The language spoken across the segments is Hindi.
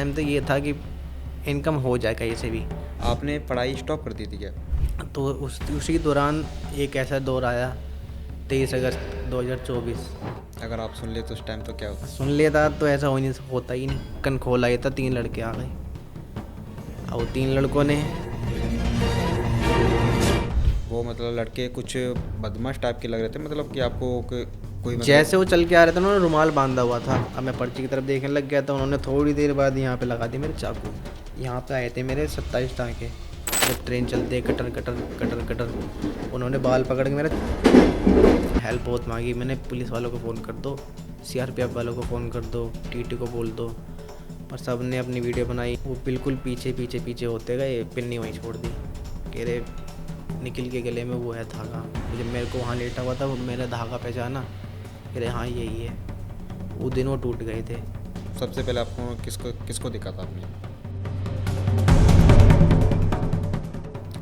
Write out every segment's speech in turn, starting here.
टाइम तो ये था कि इनकम हो जाए कहीं से भी। आपने पढ़ाई स्टॉप कर दी थी क्या? तो उसी दौरान एक ऐसा दौर आया, 23 अगस्त 2024। अगर आप सुन ले तो उस टाइम तो क्या होता? सुन लेता तो ऐसा होता ही नहीं। कन खोला ये था, 3 लड़के आ गए। और 3 लड़कों ने वो मतलब लड़के कुछ बदमाश टाइप के लग रहे थे, मतलब कि आपको कोई जैसे मतलब। वो चल के आ रहे थे उन्होंने रुमाल बांधा हुआ था। अब मैं पर्ची की तरफ देखने लग गया था, उन्होंने थोड़ी देर बाद यहाँ पे लगा दी मेरे चाकू। यहाँ पे आए थे मेरे 27 टाँके। जब ट्रेन चलते कटर कटर कटर कटर, उन्होंने बाल पकड़ के मेरा हेल्प बहुत मांगी। मैंने पुलिस वालों को फ़ोन कर दो, सीआरपीएफ वालों को फ़ोन कर दो, टीटी को बोल दो, पर सब ने अपनी वीडियो बनाई। वो बिल्कुल पीछे पीछे पीछे होते गए, पिन्नी वहीं छोड़ दी। कह रहे निखिल के गले में वो है धागा। जब मेरे को वहाँ लेटा हुआ था, वो मेरा धागा पहचाना, कह रहे हाँ यही है। वो दिन वो टूट गए थे। सबसे पहले आपको किसको किसको दिखा था आपने?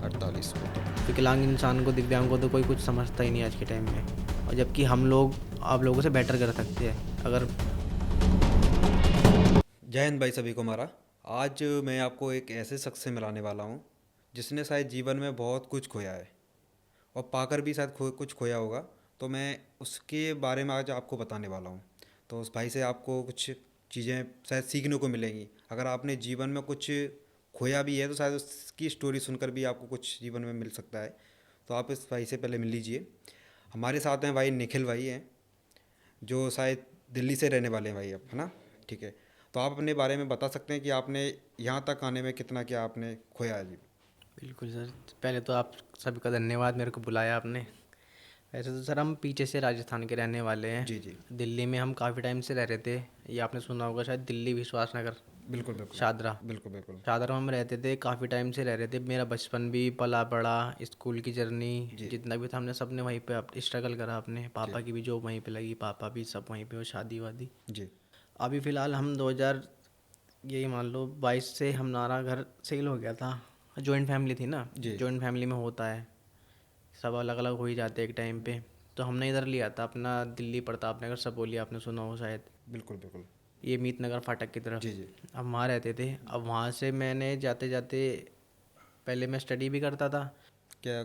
48 को तो। विकलांग इंसान को, दिव्यांग को तो कोई कुछ समझता ही नहीं आज के टाइम में। और जबकि हम लोग आप लोगों से बेटर कर सकते हैं अगर। जय हिंद भाई सभी को हमारा। आज मैं आपको एक ऐसे शख्स से मिलाने वाला हूँ जिसने शायद जीवन में बहुत कुछ खोया है और पाकर भी शायद कुछ खोया होगा। तो मैं उसके बारे में आज आपको बताने वाला हूँ। तो उस भाई से आपको कुछ चीज़ें शायद सीखने को मिलेंगी। अगर आपने जीवन में कुछ खोया भी है तो शायद उसकी स्टोरी सुनकर भी आपको कुछ जीवन में मिल सकता है। तो आप इस भाई से पहले मिल लीजिए। हमारे साथ हैं भाई निखिल भाई हैं, जो शायद दिल्ली से रहने वाले हैं भाई, आप है ना? ठीक है। तो आप अपने बारे में बता सकते हैं कि आपने यहाँ तक आने में कितना क्या आपने खोया है जी? बिल्कुल सर, पहले तो आप सभी का धन्यवाद, मेरे को बुलाया आपने। वैसे तो सर हम पीछे से राजस्थान के रहने वाले हैं। जी जी। दिल्ली में हम काफ़ी टाइम से रह रहे थे। ये आपने सुना होगा शायद, दिल्ली विश्वास नगर, बिल्कुल बिल्कुल। शादरा। बिल्कुल बिल्कुल। शादरा में हम रहते थे, काफ़ी टाइम से रह रहे थे। मेरा बचपन भी पला बड़ा, स्कूल की जर्नी जी जितना भी था हमने सब ने वहीं पे स्ट्रगल करा अपने। जी पापा की भी जॉब वहीं पे लगी, पापा भी सब वहीं पे हो, शादी वादी। जी। अभी फ़िलहाल हम 2000 यही मान लो 22 से हमारा घर सेल हो गया था। जॉइंट फैमिली थी ना, जी। जॉइंट फैमिली में होता है, सब अलग अलग हो ही जाते एक टाइम पे। तो हमने इधर लिया था अपना, दिल्ली प्रताप नगर, सबोली आपने सुना हो शायद, बिल्कुल बिल्कुल। ये मीत नगर फाटक की तरफ। जी जी। अब वहाँ रहते थे। अब वहाँ से मैंने जाते जाते, पहले मैं स्टडी भी करता था। क्या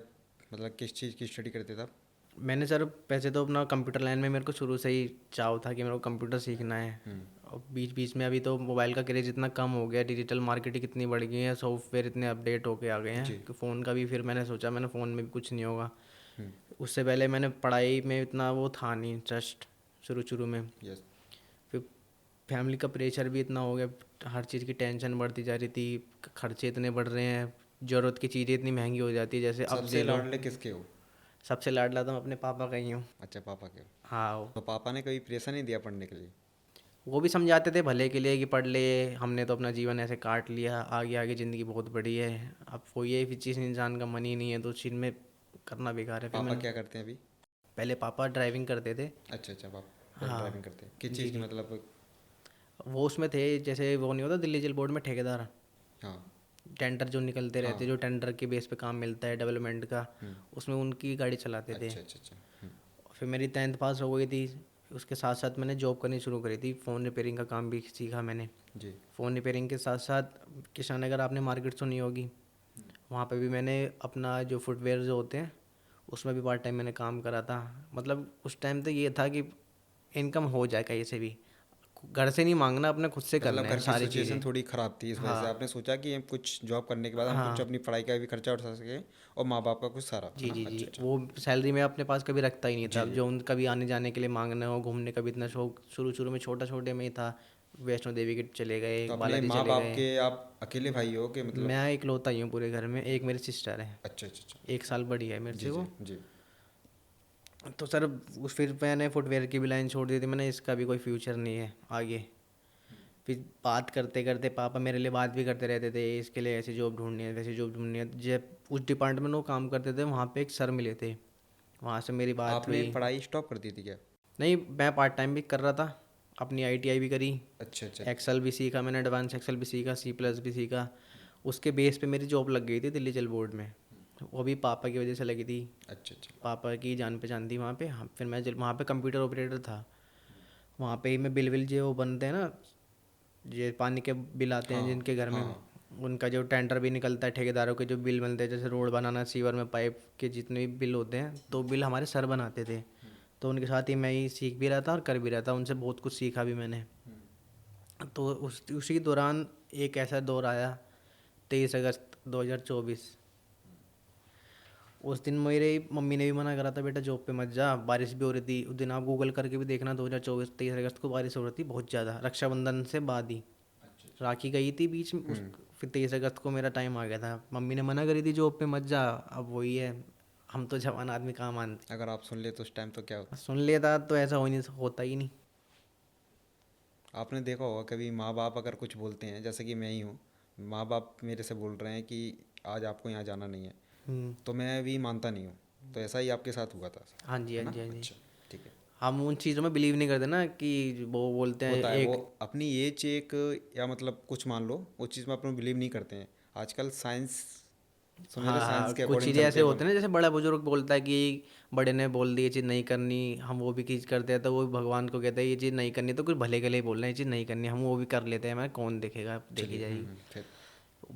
मतलब किस चीज़ की स्टडी करते थे आप? मैंने सर वैसे तो अपना कंप्यूटर लाइन में मेरे को शुरू से ही चाव था कि मेरे को कंप्यूटर सीखना है। हम्म। और बीच बीच में अभी तो मोबाइल का क्रेज़ इतना कम हो गया, डिजिटल मार्केटिंग इतनी बढ़ गई है, सॉफ्टवेयर इतने अपडेट होके आ गए हैं जी। कि फ़ोन का भी, फिर मैंने सोचा मैंने फ़ोन में भी कुछ नहीं होगा। हम्म। उससे पहले मैंने पढ़ाई में इतना वो था नहीं इंटरेस्ट शुरू शुरू में। यस। फिर फैमिली का प्रेशर भी इतना हो गया, हर चीज़ की टेंशन बढ़ती जा रही थी, खर्चे इतने बढ़ रहे हैं, ज़रूरत की चीज़ें इतनी महंगी हो जाती है, जैसे अब ले सबसे लो। लाडले किसके हो? सबसे लाडला तो मैं अपने पापा का ही हूँ। अच्छा, पापा के हो। हाँ, तो पापा ने कभी प्रेशर नहीं दिया पढ़ने के लिए? वो भी समझाते थे भले के लिए कि पढ़ ले। हमने तो अपना जीवन ऐसे काट लिया, आगे आगे ज़िंदगी बहुत बड़ी है। अब वो ये भी चीज़ इंसान का मन ही नहीं है तो उस चीज़ में करना बेकार है। फिर पापा मैंने, क्या करते हैं अभी? पहले पापा ड्राइविंग करते थे। अच्छा अच्छा, पापा हाँ ड्राइविंग करते हैं, किस जी चीज़ की जी, मतलब? वो उसमें थे, जैसे वो नहीं होता दिल्ली जल बोर्ड में ठेकेदार, हाँ। टेंडर जो निकलते हाँ। रहते, जो टेंडर के बेस पे काम मिलता है डेवलपमेंट का, हम्म। उसमें उनकी गाड़ी चलाते थे। अच्छा अच्छा अच्छा। फिर मेरी 10th पास हो गई थी। उसके साथ साथ मैंने जॉब करनी शुरू करी थी, फ़ोन रिपेयरिंग का काम भी सीखा मैंने। जी। फ़ोन रिपेयरिंग के साथ साथ किसान नगर आपने मार्केट सुनी होगी, वहाँ पे भी मैंने अपना जो फुटवेयर जो होते हैं उसमें भी पार्ट टाइम मैंने काम करा था। मतलब उस टाइम तो ये था कि इनकम हो जाए कहीं से भी, घर से नहीं मांगना, अपने खुद से मतलब करना है घर की सारी सिचुएशन चीज़ें। थोड़ी ख़राब थी, इस वजह से हाँ आपने सोचा कि हम कुछ जॉब करने के बाद हम कुछ हाँ अपनी पढ़ाई का भी खर्चा उठा सकें और माँ बाप का कुछ सहारा, है जी ना? जी जी, अच्छा अच्छा। वो सैलरी मैं अपने पास कभी रखता ही नहीं था। जी अब जी। जो उन कभी आने जाने के लिए मांगना हो, घूमने का भी इतना शौक शुरू शुरू में छोटा छोटे में ही था। वैष्णो देवी के चले गए, तो अपने बालाजी माँ चले बाप गए। के आप अकेले भाई हो कि मतलब? मैं इकलौता ही हूँ पूरे घर में, एक मेरी सिस्टर है, अच्छा अच्छा अच्छा। 1 साल बड़ी है मेरे से जी जी वो। जी। तो सर उस फिर मैंने फुटवेयर की भी लाइन छोड़ दी थी, मैंने इसका भी कोई फ्यूचर नहीं है आगे। फिर बात करते करते पापा मेरे लिए बात भी करते रहते थे, इसके लिए ऐसी जॉब ढूंढनी है, वैसी जॉब ढूंढनी है। जब उस डिपार्टमेंट में वो काम करते थे वहाँ पे एक सर मिले थे, वहाँ से मेरी बात आपने हुई। पढ़ाई स्टॉप कर दी थी क्या? नहीं, मैं पार्ट टाइम भी कर रहा था, अपनी आईटीआई भी करी, अच्छा अच्छा। एक्सेल भी सीखा मैंने, एडवांस एक्सेल भी सीखा, सी प्लस भी सीखा। उसके बेस पे मेरी जॉब लग गई थी दिल्ली जल बोर्ड में। वो भी पापा की वजह से लगी थी, अच्छा अच्छा। पापा की जान पहचान थी वहाँ पे। फिर मैं वहाँ पे कंप्यूटर ऑपरेटर था। वहाँ पे ही मैं बिल विल जो बनते हैं ना, ये पानी के बिल आते हैं हाँ जिनके घर में, हाँ। उनका जो टेंडर भी निकलता है, ठेकेदारों के जो बिल मिलते हैं, जैसे रोड बनाना, सीवर में पाइप के जितने भी बिल होते हैं, तो बिल हमारे सर बनाते थे। तो उनके साथ ही मैं ही सीख भी रहा था और कर भी रहा था, उनसे बहुत कुछ सीखा भी मैंने। तो उसी दौरान एक ऐसा दौर आया, 23 अगस्त 2024। उस दिन मेरे मम्मी ने भी मना करा था, बेटा जॉब पे मत जा, बारिश भी हो रही थी उस दिन, आप गूगल करके भी देखना, 2024 23 अगस्त को बारिश हो रही थी बहुत ज़्यादा, रक्षाबंधन से बाद ही। राखी गई थी बीच में उस, फिर 23 अगस्त को मेरा टाइम आ गया था, मम्मी ने मना करी थी जॉब पे मत जा। अब वही है, हम तो जवान आदमी कहाँ मानते। अगर आप सुन ले तो उस टाइम तो क्या होता। सुन लेता तो ऐसा हो नहीं, होता ही नहीं। आपने देखा होगा कभी माँ बाप अगर कुछ बोलते हैं, जैसे कि मैं ही हूँ, माँ बाप मेरे से बोल रहे हैं कि आज आपको यहाँ जाना नहीं है, हम्म। तो मैं भी मानता नहीं हूँ। तो ऐसा ही आपके साथ हुआ था, हाँ जी, है हाँ ना? जी, हाँ जी। अच्छा, ठीक है। हम उन चीज़ों में बिलीव नहीं करते ना, कि वो बोलते हैं होता है वो, एक। अपनी एज एक, या मतलब कुछ मान लो उस चीज़ में अपन बिलीव नहीं करते हैं। आजकल साइंस, समझ रहे, हाँ साइंस हाँ, के कुछ अकॉर्डिंग चीज़ें चलते ऐसे हैं होते अपन। हैं ना, जैसे बड़ा बुजुर्ग बोलता है कि बड़े ने बोल दी ये चीज़ नहीं करनी, हम वो भी चीज़ करते हैं, तो वो भगवान को कहते हैं ये चीज़ नहीं करनी, तो कुछ भले के लिए बोल रहे हैं ये चीज़ नहीं करनी, हम वो भी कर लेते हैं, मैं कौन देखेगा, देखी चलिए, जाएगी। फिर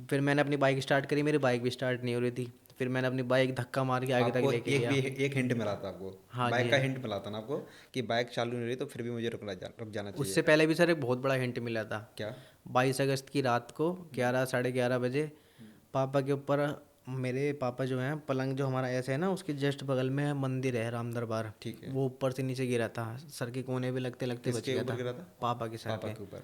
फिर मैंने अपनी बाइक स्टार्ट करी, मेरी बाइक भी स्टार्ट नहीं हो रही थी, फिर मैंने अपनी बाइक धक्का मार के आगे तक आपको लेके एक भी गया। एक हिंट मिला था आपको, हाँ जी, बाइक का हाँ। हिंट मिला था ना आपको, कि बाइक चालू नहीं रही तो फिर भी मुझे रुक जाना चाहिए। उससे पहले भी सर एक बहुत बड़ा हिंट मिला था। क्या? 22 अगस्त की रात को 11 साढ़े 11 बजे, पापा के ऊपर, मेरे पापा जो हैं, पलंग जो हमारा ऐसे है ना, उसके जस्ट बगल में मंदिर है राम दरबार, ठीक है। वो ऊपर से नीचे गिरा था, सर के कोने पे लगते लगते बच किसके गया ऊपर था। गिरा था? पापा के सर पापा पे। के ऊपर।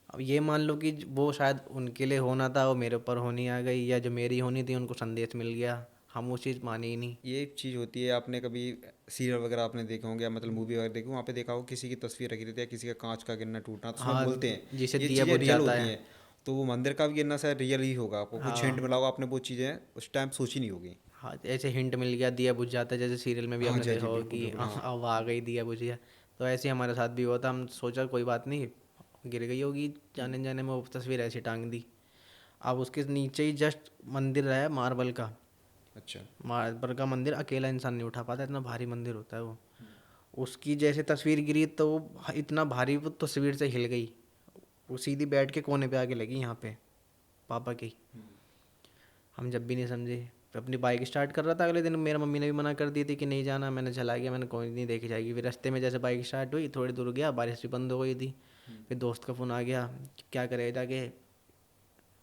अब ये मान लो कि वो शायद उनके लिए होना था, वो मेरे ऊपर होनी आ गई, या जो मेरी होनी थी उनको संदेश मिल गया, हम वो चीज़ माने ही नहीं। ये एक चीज़ होती है, आपने कभी सीरियल वगैरह आपने देखे होंगे, या मतलब मूवी वगैरह देखी, वहाँ पे देखा हो किसी की तस्वीर रखी रहती है, किसी का कांच का गिरना टूटना, तो उसमें हाँ, बोलते हैं जिसे ये दिया चीज़ें बुझ रियल जाता होती है। हैं। तो वो मंदिर का भी गिरना शायद रियल ही होगा, आपको कुछ हिंट हाँ मिला होगा, आपने वो चीज़ें उस टाइम सोची नहीं होगी। हाँ, ऐसे हिंट मिल गया, दिया बुझ जाता है, जैसे सीरियल में भी हाँ आपने जी, हाँ देखा जी, होगा बिल्कुल कि बिल्कुल, हाँ। अब आ गई, दिया बुझ गया। तो ऐसे ही हमारे साथ भी हुआ था, हम सोचा कोई बात नहीं, गिर गई होगी, जाने जाने में वो तस्वीर ऐसी टांग दी। अब उसके नीचे ही जस्ट मंदिर है मार्बल का, अच्छा। मार्बल का मंदिर अकेला इंसान नहीं उठा पाता, इतना भारी मंदिर होता है वो। उसकी जैसे तस्वीर गिरी तो वो इतना भारी, वो तस्वीर से हिल गई, वो सीधी बैठ के कोने पे आके लगी यहाँ पे, पापा की। हम जब भी नहीं समझे, फिर अपनी बाइक स्टार्ट कर रहा था, अगले दिन मेरा मम्मी ने भी मना कर दी थी कि नहीं जाना, मैंने चला गया, मैंने कोई नहीं, देखी जाएगी। फिर रास्ते में जैसे बाइक स्टार्ट हुई, थोड़ी दूर गया, बारिश भी बंद हो गई थी। फिर दोस्त का फ़ोन आ गया कि क्या करे जाके,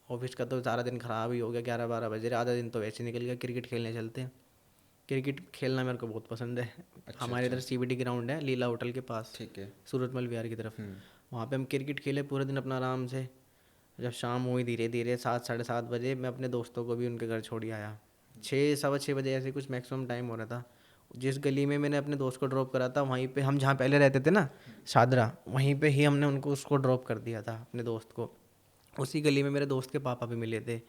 ऑफिस का तो सारा दिन ख़राब ही हो गया, 11 12 बजे, आधा दिन तो वैसे निकल गया, क्रिकेट खेलने चलते हैं। क्रिकेट खेलना मेरे को बहुत पसंद है। अच्छा हमारे अच्छा। इधर CBD ग्राउंड है लीला होटल के पास, ठीक है। सूरतमल विहार की तरफ। हम्म। वहाँ पे हम क्रिकेट खेले पूरे दिन अपना आराम से। जब शाम हुई धीरे धीरे 7 साढ़े 7 बजे, मैं अपने दोस्तों को भी उनके घर छोड़ ही आया। 6 सवा 6 बजे ऐसे कुछ मैक्सिमम टाइम हो रहा था। जिस गली में मैंने अपने दोस्त को ड्रॉप करा था, वहीं पे हम जहाँ पहले रहते थे ना, शादरा, वहीं पे ही हमने उनको उसको ड्रॉप कर दिया था अपने दोस्त को। उसी गली में मेरे दोस्त के पापा भी मिले थे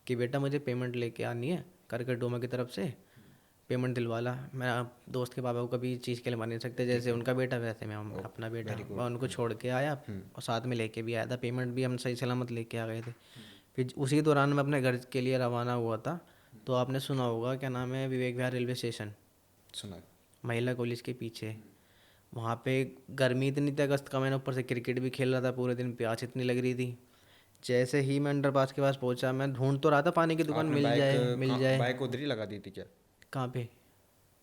कि बेटा मुझे पेमेंट लेके आनी है करकट डोमा की तरफ से, पेमेंट दिलवा ला। मैं दोस्त के पापा को कभी चीज़ के लिए मान नहीं सकते, ठीक जैसे है। उनका बेटा वैसे मैं ओ, अपना बेटा, वेरी मैं गुड। उनको छोड़ के आया हम्म। और साथ में लेके भी आया था, पेमेंट भी हम सही सलामत लेके आ गए थे। फिर उसी दौरान मैं अपने घर के लिए रवाना हुआ था। तो आपने सुना होगा, क्या नाम है, विवेक विहार रेलवे स्टेशन, सुना। महिला कॉलेज के पीछे। वहाँ पे गर्मी इतनी थी, अगस्त का महीना, ऊपर से क्रिकेट भी खेल रहा था पूरे दिन, प्यास इतनी लग रही थी। जैसे ही मैं अंडरपास के पास पहुंचा, मैं ढूंढ तो रहा था पानी की दुकान, आपने मिल बाइक जाए मिल कहाँ, जाए। बाइक उधर ही लगा दी थी क्या? कहाँ पे?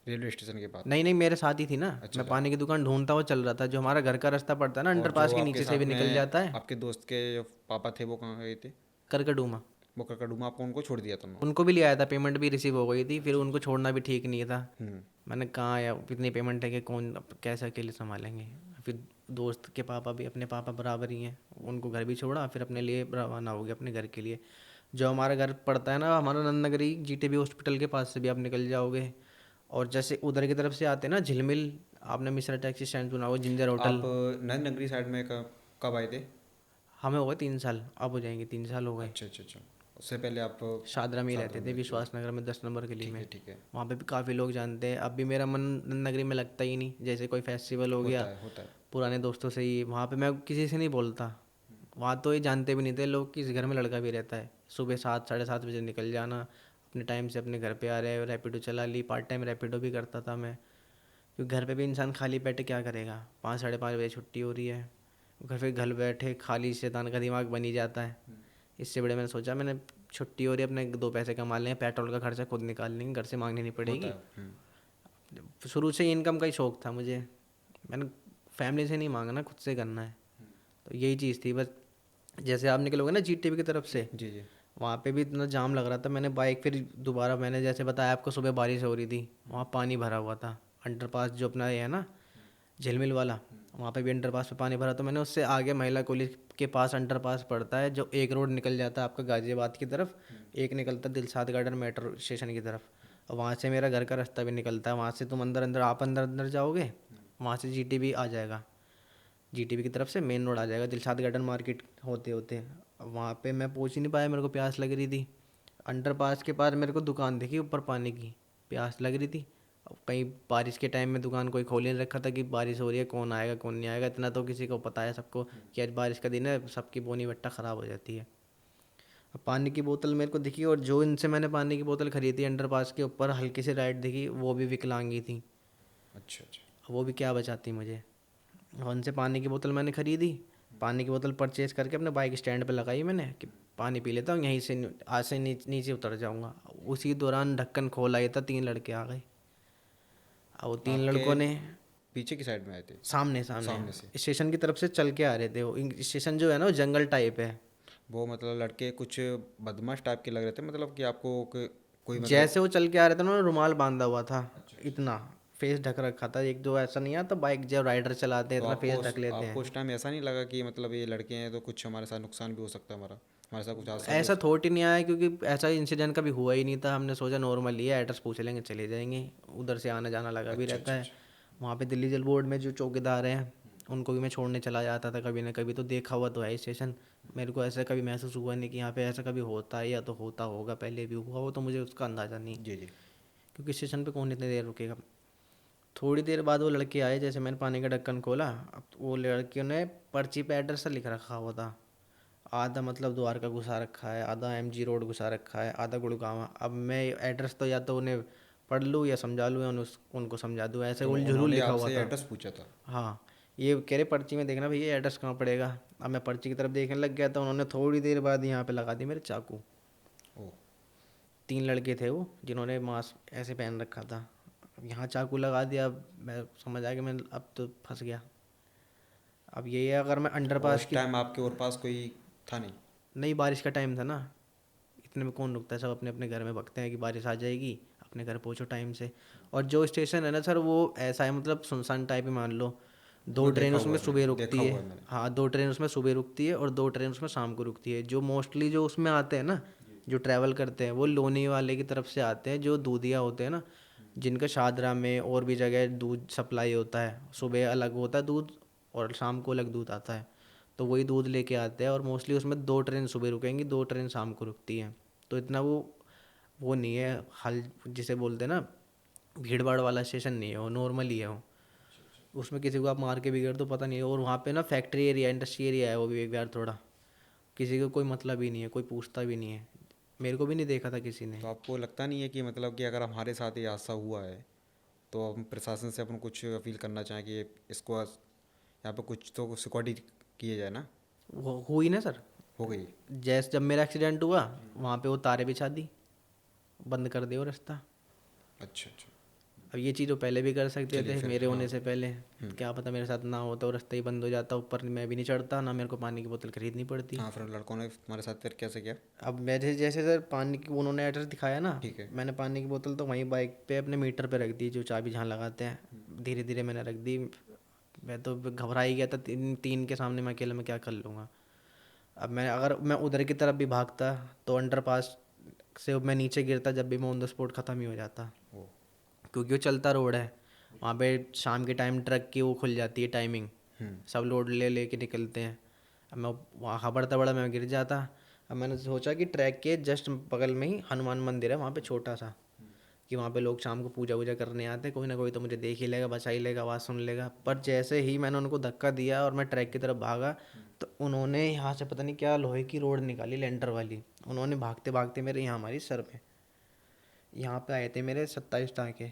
रेलवे स्टेशन के पास? नहीं नहीं, मेरे साथ ही थी ना, अच्छा मैं अच्छा। पानी की दुकान ढूंढता हुआ चल रहा था, जो हमारा घर का रास्ता पड़ता है ना और जो अंडरपास के आपके नीचे से भी साथ निकल में जाता है, आपके दोस्त के जो पापा थे वो कहाँ गए थे? करकड़ूमा। वो कड़ूमा, आपको उनको छोड़ दिया था उन्होंने? उनको भी ले आया था, पेमेंट भी रिसीव हो गई थी, फिर उनको छोड़ना भी ठीक नहीं था। हम्म। मैंने कहा यार इतनी पेमेंट है कि कौन अब कैसे अकेले संभालेंगे। फिर दोस्त के पापा भी अपने पापा बराबर ही हैं, उनको घर भी छोड़ा, फिर अपने लिए रवाना हो गया अपने घर के लिए। जो हमारा घर पड़ता है ना, हमारा नंद नगरी GTB हॉस्पिटल के पास से भी आप निकल जाओगे, और जैसे उधर की तरफ से आते हैं ना झिलमिल, आपने मिश्रा टैक्सी स्टैंड सुना होगा, जिंजर आप होटल। नंद नगरी साइड में कब आए थे? हमें हो गए 3 साल, अब हो जाएंगे 3 साल हो गए। अच्छा अच्छा अच्छा। उससे पहले आप शादरा में ही रहते सादरा में थे, रहते थे? विश्वास नगर में 10 नंबर गली ठीक में। है ठीक है। वहाँ पे भी काफ़ी लोग जानते हैं, अब भी मेरा मन नगरी में लगता ही नहीं, जैसे कोई फेस्टिवल हो होता गया है होता है। पुराने दोस्तों से ही, वहाँ पे मैं किसी से नहीं बोलता। वहाँ तो ये जानते भी नहीं थे लोग कि इस घर में लड़का भी रहता है। सुबह 7 साढ़े 7 बजे निकल जाना, अपने टाइम से अपने घर पे आ रहे, रैपिडो चला ली, पार्ट टाइम रैपिडो भी करता था मैं, क्योंकि घर पे भी इंसान खाली बैठे क्या करेगा, 5 साढ़े 5 बजे छुट्टी हो रही है, घर बैठे खाली शैतान का दिमाग बन ही जाता है। इससे बड़े मैंने सोचा, मैंने छुट्टी हो रही है, अपने 2 पैसे कमा लेंगे, पेट्रोल का खर्चा खुद निकाल लेंगे, घर से मांगनी नहीं होता पड़ेगी। है। शुरू से ही इनकम का ही शौक था मुझे, मैंने फैमिली से नहीं मांगना, खुद से करना है। तो यही चीज़ थी बस। जैसे आप निकलोगे ना जीटीवी की तरफ से, जी जी। वहाँ पे भी इतना जाम लग रहा था, मैंने बाइक फिर दोबारा, मैंने जैसे बताया आपको सुबह बारिश हो रही थी, वहाँ पानी भरा हुआ था। अंडरपास जो अपना ये है ना झिलमिल वाला, वहाँ पे भी अंडरपास पे पानी भरा, तो मैंने उससे आगे महिला कॉलेज के पास अंडरपास पड़ता है, जो एक रोड निकल जाता है आपका गाज़ियाबाद की तरफ, एक निकलता है दिलशाद गार्डन मेट्रो स्टेशन की तरफ, और वहाँ से मेरा घर का रास्ता भी निकलता है। वहाँ से तुम अंदर अंदर आप अंदर अंदर जाओगे, वहाँ से जीटीवी आ जाएगा, जीटीवी की तरफ से मेन रोड आ जाएगा दिलशाद गार्डन मार्केट होते होते। अब वहाँ पे मैं पहुँच ही नहीं पाया, मेरे को प्यास लग रही थी। अंडरपास के पास मेरे को दुकान दिखी ऊपर पानी की, प्यास लग रही थी। अब कहीं बारिश के टाइम में दुकान कोई खोल ही नहीं रखा था कि बारिश हो रही है, कौन आएगा कौन नहीं आएगा, इतना तो किसी को पता है सबको कि आज बारिश का दिन है, सबकी बोनी बट्टा ख़राब हो जाती है। अब पानी की बोतल मेरे को दिखी, और जो इनसे मैंने पानी की बोतल खरीदी अंडरपास के ऊपर हल्की सी राइड दिखी, वो भी विकलांगी थी। अच्छा अच्छा। अब वो भी क्या बचाती मुझे। और उनसे पानी की बोतल मैंने ख़रीदी, पानी की बोतल परचेज़ करके अपने बाइक स्टैंड पे लगाई मैंने कि पानी पी लेता हूँ, यहीं से आज से नीचे उतर जाऊँगा। उसी दौरान ढक्कन खोला ही था, 3 लड़के आ गए। अब वो 3 आपके लड़कों ने पीछे की साइड में आए थे? सामने सामने सामने से? स्टेशन की तरफ से चल के आ रहे थे। वो स्टेशन जो है ना वो जंगल टाइप है। वो मतलब लड़के कुछ बदमाश टाइप के लग रहे थे, मतलब कि आपको कोई मतलब। जैसे वो चल के आ रहे थे उन्होंने रुमाल बांधा हुआ था, इतना फेस ढक रखा था। एक दो ऐसा नहीं आता बाइक जो राइडर चलाते हैं तो इतना फेस ढक लेते आपको हैं। उस टाइम ऐसा नहीं लगा कि मतलब ये लड़के हैं तो कुछ हमारे साथ नुकसान भी हो सकता है, हमारा हमारे साथ कुछ हादसा भी हो ऐसा सकता थॉट ही नहीं आया, क्योंकि ऐसा इंसिडेंट कभी हुआ ही नहीं था। हमने सोचा नॉर्मल ही है, एड्रेस पूछ लेंगे चले जाएंगे, उधर से आना जाना लगा है? भी अच्छा रहता अच्छा है। अच्छा। वहाँ पे दिल्ली जल बोर्ड में जो चौकीदार हैं उनको भी मैं छोड़ने चला जाता था कभी ना कभी, तो देखा हुआ तो है स्टेशन। मेरे को ऐसा कभी महसूस हुआ नहीं कि यहाँ पे ऐसा कभी होता है, या तो होता होगा पहले भी हुआ हो, तो मुझे उसका अंदाज़ा नहीं, जी जी। क्योंकि स्टेशन पे कौन इतनी देर रुकेगा। थोड़ी देर बाद वो लड़के आए, जैसे मैंने पानी का ढक्कन खोला, अब वो लड़कियों ने पर्ची पे एड्रेस लिख रखा हुआ था। आधा मतलब द्वारका घुसा रखा है, आधा एमजी रोड घुसा रखा है, आधा गुड़गांव। अब मैं एड्रेस तो या तो उन्हें पढ़ लूँ या समझा लूँ, या उनको समझा दूँ, ऐसे तो उलझुल उन्होंने लिखा हुआ आपसे था। एड्रेस पूछा था? हाँ, ये कह रहे पर्ची में देखना भैया एड्रेस कहाँ पड़ेगा। अब मैं पर्ची की तरफ देखने लग गया, तो उन्होंने थोड़ी देर बाद यहाँ पे लगा दी मेरे चाकू। ओ। 3 लड़के थे वो, जिन्होंने मास्क ऐसे पहन रखा था। अब यहाँ चाकू लगा दिया, अब मैं समझ आया कि मैं अब तो फंस गया। अब ये है, अगर मैं और अंडरपास उस की, टाइम आपके और पास कोई था नहीं? नहीं बारिश का टाइम था ना, इतने में कौन रुकता है, सब अपने अपने घर में भगते हैं कि बारिश आ जाएगी, अपने घर पहुंचो टाइम से। और जो स्टेशन है ना सर, वो ऐसा है मतलब सुनसान टाइप ही मान लो। 2 वो ट्रेन देखा हुआ उसमें है सुबह मैंने, देखा रुकती है। हुआ है मैंने। हाँ, 2 ट्रेन उसमें सुबह रुकती है और 2 ट्रेन उसमें शाम को रुकती है। जो मोस्टली जो उसमें आते हैं ना, जो ट्रैवल करते हैं, वो लोनी वाले की तरफ से आते हैं, जो दूधिया होते हैं ना, जिनका शादरा में और भी जगह दूध सप्लाई होता है। सुबह अलग होता है दूध, और शाम को अलग दूध आता है, तो वही दूध लेके आते हैं। और मोस्टली उसमें 2 ट्रेन सुबह रुकेंगी, 2 ट्रेन शाम को रुकती हैं। तो इतना वो नहीं है, हल जिसे बोलते हैं ना भीड़ भाड़ वाला स्टेशन नहीं है, वो नॉर्मल ही है वो। उसमें किसी को आप मार के बिगड़ तो पता नहीं है। और वहाँ पे ना फैक्ट्री एरिया, इंडस्ट्री एरिया है वो भी एक बार थोड़ा, किसी को कोई मतलब ही नहीं है, कोई पूछता भी नहीं है। मेरे को भी नहीं देखा था किसी ने। तो आपको लगता नहीं है कि मतलब कि अगर हमारे साथ ये हादसा हुआ है तो हम प्रशासन से अपन कुछ अपील करना चाहें कि इसको यहाँ पे कुछ तो सिक्योरिटी किए जाए ना? वो हुई ना सर, हो गई? जैसे जब मेरा एक्सीडेंट हुआ, वहाँ पे वो तारे बिछा दी, बंद कर दिया वो रास्ता। अच्छा अच्छा। अब ये चीज़ वो पहले भी कर सकते चलिए थे फिर, मेरे हाँ। होने से पहले। क्या पता मेरे साथ ना होता, वो रास्ता ही बंद हो जाता, ऊपर मैं भी नहीं चढ़ता, ना मेरे को पानी की बोतल खरीदनी पड़ती। हाँ, फिर लड़कों ने तुम्हारे साथ फिर कैसे किया? अब मेरे जैसे सर पानी की उन्होंने एड्रेस दिखाया ना, ठीक है। मैंने पानी की बोतल तो वहीं बाइक पे अपने मीटर पे रख दी, जो चाबी जहाँ लगाते हैं, धीरे धीरे मैंने रख दी। मैं तो घबरा ही गया था, 3 के सामने मैं अकेले में क्या कर लूँगा। अब मैं अगर मैं उधर की तरफ भी भागता, तो अंडरपास से मैं नीचे गिरता, जब भी मैं ऑन द स्पॉट ख़त्म ही हो जाता, ओ। क्योंकि वो चलता रोड है। वहाँ पे शाम के टाइम ट्रक की वो खुल जाती है टाइमिंग, सब लोड ले लेके निकलते हैं। अब मैं वहाँ खबरता बड़ा मैं गिर जाता। अब मैंने सोचा कि ट्रैक के जस्ट बगल में ही हनुमान मंदिर है, वहाँ पे छोटा सा, कि वहाँ पे लोग शाम को पूजा वूजा करने आते हैं, कोई ना कोई तो मुझे देख ही लेगा, बचा ही लेगा, आवाज़ सुन लेगा। पर जैसे ही मैंने उनको धक्का दिया और मैं ट्रैक की तरफ भागा, तो उन्होंने यहाँ से पता नहीं क्या लोहे की रोड निकाली लेंटर वाली, उन्होंने भागते भागते मेरे यहाँ हमारी सर पे, यहाँ पे आए थे मेरे 27 टाँके।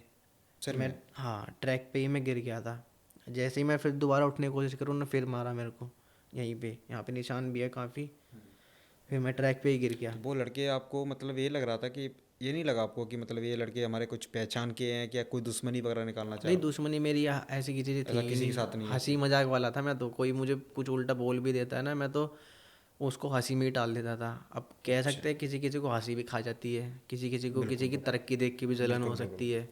सर मैं में? हाँ ट्रैक पे ही मैं गिर गया था। जैसे ही मैं फिर दोबारा उठने की कोशिश करूँ ना, फिर मारा मेरे को, यहीं पे, यहाँ पे निशान भी है काफ़ी। फिर मैं ट्रैक पे ही गिर गया। तो वो लड़के आपको मतलब ये लग रहा था कि ये नहीं लगा आपको कि मतलब ये लड़के हमारे कुछ पहचान के हैं, क्या कोई दुश्मनी वगैरह निकालना चाह नहीं, रहा? दुश्मनी मेरी ऐसी किसी से थी ऐसा ही किसी के नहीं। साथ नहीं है? हंसी मजाक वाला था मैं तो, कोई मुझे कुछ उल्टा बोल भी देता है ना, मैं तो उसको हंसी में ही टाल देता था। अब कह अच्छा। सकते हैं किसी किसी को हंसी भी खा जाती है, किसी किसी को बिल्कुल किसी की बिल्कुल। तरक्की देख के भी जलन बिल्कुल हो बिल्कुल। सकती है।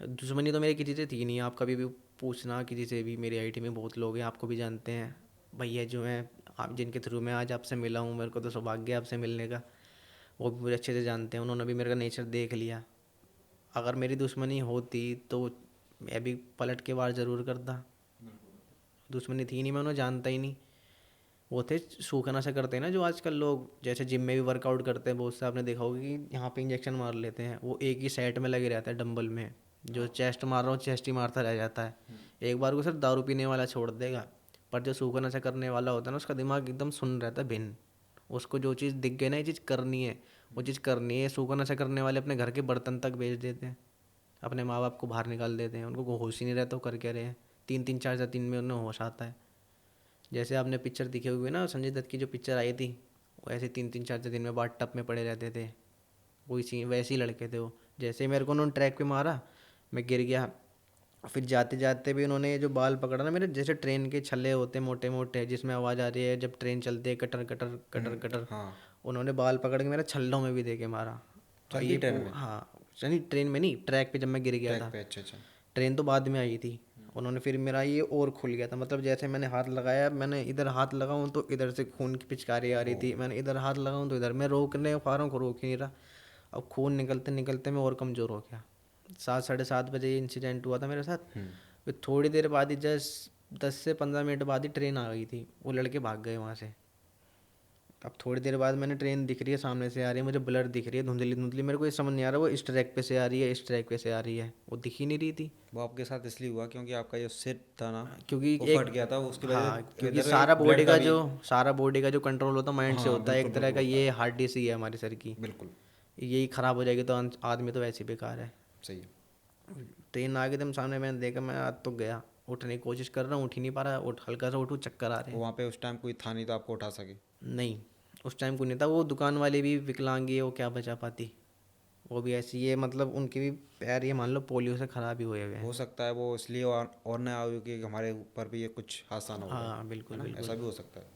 दुश्मनी तो मेरी किसी से थी नहीं। आप कभी भी पूछना किसी से भी, मेरी आईटी में बहुत लोग हैं, आपको भी जानते हैं भैया जो हैं, आप जिनके थ्रू मैं आज आपसे मिला हूँ, मेरे को तो सौभाग्य है आपसे मिलने का। वो भी मुझे अच्छे से जानते हैं, उन्होंने भी मेरा नेचर देख लिया। अगर मेरी दुश्मनी होती तो मैं भी पलट के वार ज़रूर करता। दुश्मनी थी नहीं, मैं उन्हें जानता ही नहीं। वो थे सूखना से करते हैं ना जो आजकल लोग, जैसे जिम में भी वर्कआउट करते हैं बहुत से, आपने देखा होगा कि यहाँ पे इंजेक्शन मार लेते हैं, वो एक ही सेट में लगे रहता है डंबल में। जो चेस्ट मार रहा हूँ चेस्ट ही मारता रह जाता है। एक बार को सिर्फ दारू पीने वाला छोड़ देगा, पर जो सूखना से करने वाला होता है ना, उसका दिमाग एकदम सुन रहता है भिन्न। उसको जो चीज़ दिख गई ना, ये चीज़ करनी है, वो चीज़ करनी है। सूखना से करने वाले अपने घर के बर्तन तक बेच देते हैं, अपने माँ बाप को बाहर निकाल देते हैं, उनको होश ही नहीं रहता वो कर क्या रहे हैं। 3-3 4-4 दिन में उन्हें होश आता है। जैसे आपने पिक्चर दिखे हुए ना, संजय दत्त की जो पिक्चर आई थी, वो ऐसे 3-3 4-4 दिन में बाथ टब में पड़े रहते थे। वही सी वैसे ही लड़के थे वो। जैसे ही मेरे को उन्होंने ट्रैक पे मारा, मैं गिर गया। फिर जाते जाते भी उन्होंने ये जो बाल पकड़ा ना मेरे, जैसे ट्रेन के छल्ले होते मोटे मोटे जिसमें आवाज़ आ रही है जब ट्रेन चलती है, कटर कटर कटर कटर। हाँ। उन्होंने बाल पकड़ के मेरा छल्लों में भी दे के मारा। और चलती ये ट्रेन में? हाँ, नहीं ट्रेन में नहीं, ट्रैक पे जब मैं गिर गया ट्रैक था। पे? अच्छा अच्छा। ट्रेन तो बाद में आई थी। उन्होंने फिर मेरा ये और खुल गया था, मतलब जैसे मैंने हाथ लगाया, मैंने इधर हाथ लगाऊं तो इधर से खून की पिचकारी आ रही ओ। थी, मैंने इधर हाथ लगाऊं तो इधर। मैं रोकने पा रहा हूँ, रोक ही नहीं रहा। अब खून निकलते निकलते मैं और कमज़ोर हो गया। 7-7:30 बजे ये इंसिडेंट हुआ था मेरे साथ। फिर थोड़ी देर बाद ही, जस्ट 10 से 15 मिनट बाद ही ट्रेन आ गई थी, वो लड़के भाग गए वहाँ से। अब थोड़ी देर बाद मैंने ट्रेन दिख रही है सामने से आ रही है, मुझे ब्लर दिख रही है, धुंधली धुंधली। मेरे को ये समझ नहीं आ रहा वो इस ट्रैक पे से आ रही है इस ट्रैक पे से आ रही है, वो दिख ही नहीं रही थी। वो आपके साथ इसलिए हुआ क्योंकि आपका जो सिर था ना, क्योंकि वो फट एक, गया था, उसकी वजह हाँ, से क्योंकि इधर एक ब्लड का भी। सारा बॉडी का जो कंट्रोल होता है माइंड से हाँ होता है, बिल्कुल एक तरह बिल्कुल का होता ये है। हार्ड डिस्क ही है हमारे सर की। बिल्कुल। यही ख़राब हो जाएगी तो आदमी तो वैसे ही बेकार है। सही है। ट्रेन आ गई एकदम सामने, मैंने देखा, मैं आज तो गया। उठने की कोशिश कर रहा हूँ, उठ ही नहीं पा रहा, उठ हल्का सा उठूँ चक्कर आ रहे वो हैं। वहाँ पे उस टाइम कोई था नहीं तो आपको उठा सके? नहीं, उस टाइम कोई नहीं था। वो दुकान वाले भी विकलांगी है, वो क्या बचा पाती। वो भी ऐसी है, मतलब उनके भी पैर ये मान लो पोलियो से ख़राब ही हुए हुए हैं। हो सकता है वो इसलिए और ना आए कि हमारे ऊपर भी ये कुछ हादसा ना हो जाए, हाँ है बिल्कुल ना, बिल्कुल। ऐसा भी हो सकता है।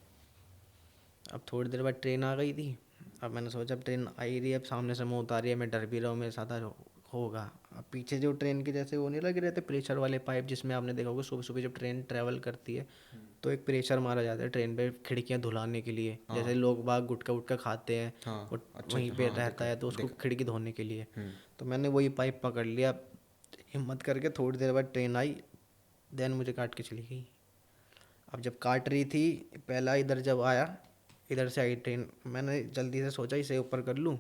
अब थोड़ी देर बाद ट्रेन आ गई थी। अब मैंने सोचा अब ट्रेन आ ही रही है, अब सामने से मुँह उतारी है, मैं डर भी रहा हूँ मेरे साथ आज होगा। अब पीछे जो ट्रेन के जैसे वो नहीं लगे रहते प्रेशर वाले पाइप, जिसमें आपने देखा होगा सुबह सुबह जब ट्रेन ट्रैवल करती है तो एक प्रेशर मारा जाता है ट्रेन पे खिड़कियाँ धुलाने के लिए। हाँ जैसे लोग बाग गुटखा वुटखा खाते हैं, हाँ। वो अच्छा वहीं अच्छा, पे हाँ हाँ, रहता देखा है तो उसको देखा। खिड़की धोने के लिए। हम्म। तो मैंने वही पाइप पकड़ लिया। हिम्मत करके थोड़ी देर बाद ट्रेन आई, देन मुझे काट के चली गई। अब जब काट रही थी, पहला इधर जब आया, इधर से आई ट्रेन, मैंने जल्दी से सोचा इसे ऊपर कर लूँ,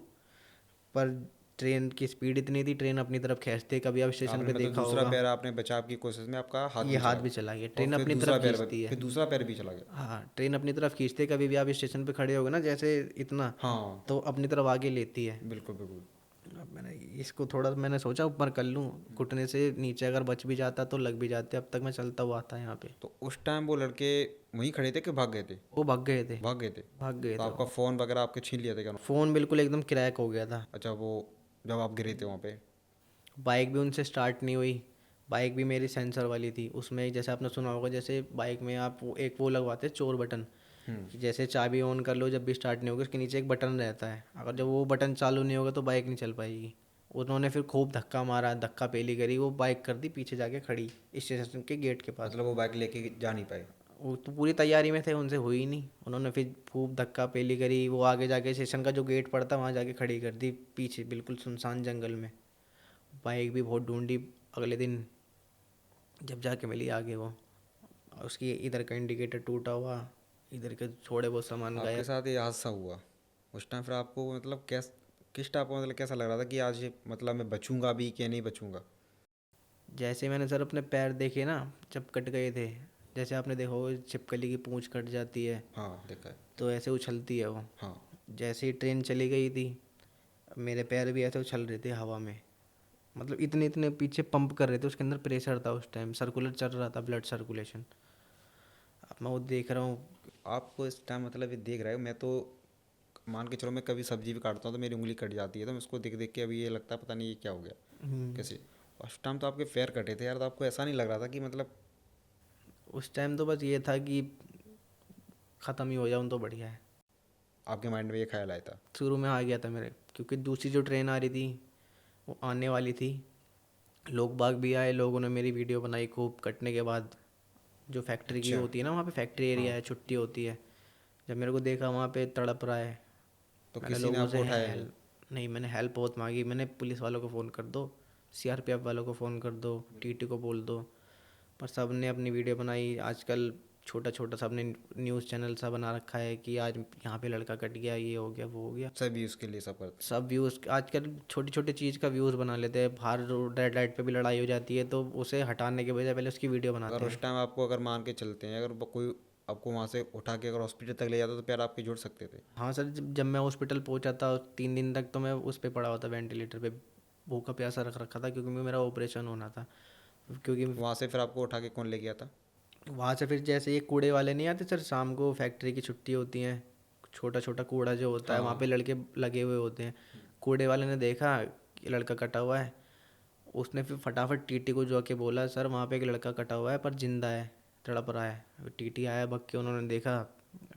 पर ट्रेन की स्पीड इतनी थी, ट्रेन अपनी तरफ खींचते, कभी आप स्टेशन आपने पे मतलब देखा दूसरा होगा, पैर आपने बचाव की कोशिश में आपका हाथ ये भी हाथ चला भी गया, चला गया। और ट्रेन फिर अपनी दूसरा तरफ पैर खींचती है। फिर दूसरा पैर भी चला गया? हाँ, ट्रेन अपनी तरफ खींचते, कभी भी आप स्टेशन पे खड़े होगे ना जैसे इतना, हाँ तो अपनी तरफ आगे लेती है। बिल्कुल बिल्कुल। अब मैंने इसको थोड़ा, मैंने सोचा ऊपर कर लूँ, घुटने से नीचे अगर बच भी जाता तो लग भी जाते। अब तक मैं चलता हुआ आता यहाँ पे। तो उस टाइम वो लड़के वहीं खड़े थे कि भाग गए थे? वो भाग गए थे। भाग गए थे। भाग गए तो थे आपका वो। फ़ोन वगैरह आपके छीन लिया था क्या उन्होंने? फ़ोन बिल्कुल एकदम क्रैक हो गया था। अच्छा, वो जब आप गिरे थे वहाँ पे? बाइक भी उनसे स्टार्ट नहीं हुई। बाइक भी मेरी सेंसर वाली थी, उसमें जैसे आपने सुना होगा, जैसे बाइक में आप एक वो लगवाते हैं चोर बटन, कि जैसे चाबी ऑन कर लो जब भी स्टार्ट नहीं होगी, उसके नीचे एक बटन रहता है, अगर जब वो बटन चालू नहीं होगा तो बाइक नहीं चल पाएगी। उन्होंने फिर खूब धक्का मारा, धक्का पेली करी, वो बाइक कर दी पीछे जाके खड़ी स्टेशन के गेट के पास। मतलब वो बाइक लेके जा नहीं पाए? वो तो पूरी तैयारी में थे, उनसे हुई ही नहीं। उन्होंने फिर खूब धक्का पेली करी, वो आगे जाके स्टेशन का जो गेट पड़ता वहाँ जाके खड़ी कर दी पीछे बिल्कुल सुनसान जंगल में। बाइक भी बहुत ढूंढी, अगले दिन जब जाके मिली आगे वो, उसकी इधर का इंडिकेटर टूटा हुआ, इधर के थोड़े बहुत सामान आपके गायब। साथ ये हादसा हुआ, उस टाइम फिर आपको मतलब किस टाइप का मतलब कैसा लग रहा था कि आज ये मतलब मैं बचूंगा भी कि नहीं बचूंगा? जैसे मैंने सर अपने पैर देखे ना जब कट गए थे, जैसे आपने देखा होगा छिपकली की पूंछ कट जाती है हाँ देखा है। तो ऐसे उछलती है वो। हाँ। जैसे ही ट्रेन चली गई थी, मेरे पैर भी ऐसे उछल रहे थे हवा में, मतलब इतने इतने पीछे पंप कर रहे थे, उसके अंदर प्रेशर था उस टाइम, सर्कुलर चल रहा था, ब्लड सर्कुलेशन। अब मैं वो देख रहा हूँ। आपको इस टाइम मतलब ये देख रहे हो, मैं तो मान के चलो मैं कभी सब्जी भी काटता हूँ तो मेरी उंगली कट जाती है, तो मैं उसको देख देख के अभी ये लगता है पता नहीं ये क्या हो गया कैसे। उस टाइम तो आपके पैर कटे थे यार, तो आपको ऐसा नहीं लग रहा था कि मतलब उस टाइम तो बस ये था कि ख़त्म ही हो जाऊँ तो बढ़िया है। आपके माइंड में ये ख्याल आया था? शुरू में आ गया था मेरे, क्योंकि दूसरी जो ट्रेन आ रही थी वो आने वाली थी। लोग बाग भी आए, लोगों ने मेरी वीडियो बनाई खूब कटने के बाद। जो फैक्ट्री की अच्छा। होती है ना, वहाँ पे फैक्ट्री एरिया हाँ। है, छुट्टी होती है। जब मेरे को देखा वहाँ पे तड़प रहा है, तो मैंने किसी ने लोगों से आपको उठाया नहीं? हेल्प, नहीं मैंने हेल्प बहुत मांगी। मैंने पुलिस वालों को फ़ोन कर दो, सीआरपीएफ वालों को फ़ोन कर दो, टीटी को बोल दो, पर सब ने अपनी वीडियो बनाई। आजकल छोटा छोटा सब ने न्यूज़ चैनल सा बना रखा है कि आज यहाँ पे लड़का कट गया, ये हो गया, वो हो गया। सभी उसके लिए सब करते सब व्यूज़ आजकल छोटी छोटी चीज़ का व्यूज़ बना लेते हैं। बाहर रेड लाइट पे भी लड़ाई हो जाती है तो उसे हटाने के बजाय पहले उसकी वीडियो हैं। बनाते अगर उस हैं। टाइम आपको अगर मान के चलते हैं, अगर कोई आपको वहाँ से उठा के अगर हॉस्पिटल तक ले जाता तो पैर आपके जुड़ सकते थे? हाँ सर, जब मैं हॉस्पिटल पहुंचा था 3 दिन तक तो मैं उस पे पड़ा हुआ था, वेंटिलेटर पे, भूखा प्यासा रख रखा था, क्योंकि मेरा ऑपरेशन होना था। क्योंकि वहाँ से फिर आपको उठा के कौन ले गया था? वहाँ से फिर जैसे ये कूड़े वाले नहीं आते सर, शाम को फैक्ट्री की छुट्टी होती है, छोटा छोटा कूड़ा जो होता है हाँ वहाँ पे हाँ। लड़के लगे हुए होते हैं। कूड़े वाले ने देखा कि लड़का कटा हुआ है, उसने फिर फटाफट टीटी को जो के बोला, सर वहाँ पे एक लड़का कटा हुआ है पर जिंदा है, तड़प रहा है। टीटी आया भग के, उन्होंने देखा,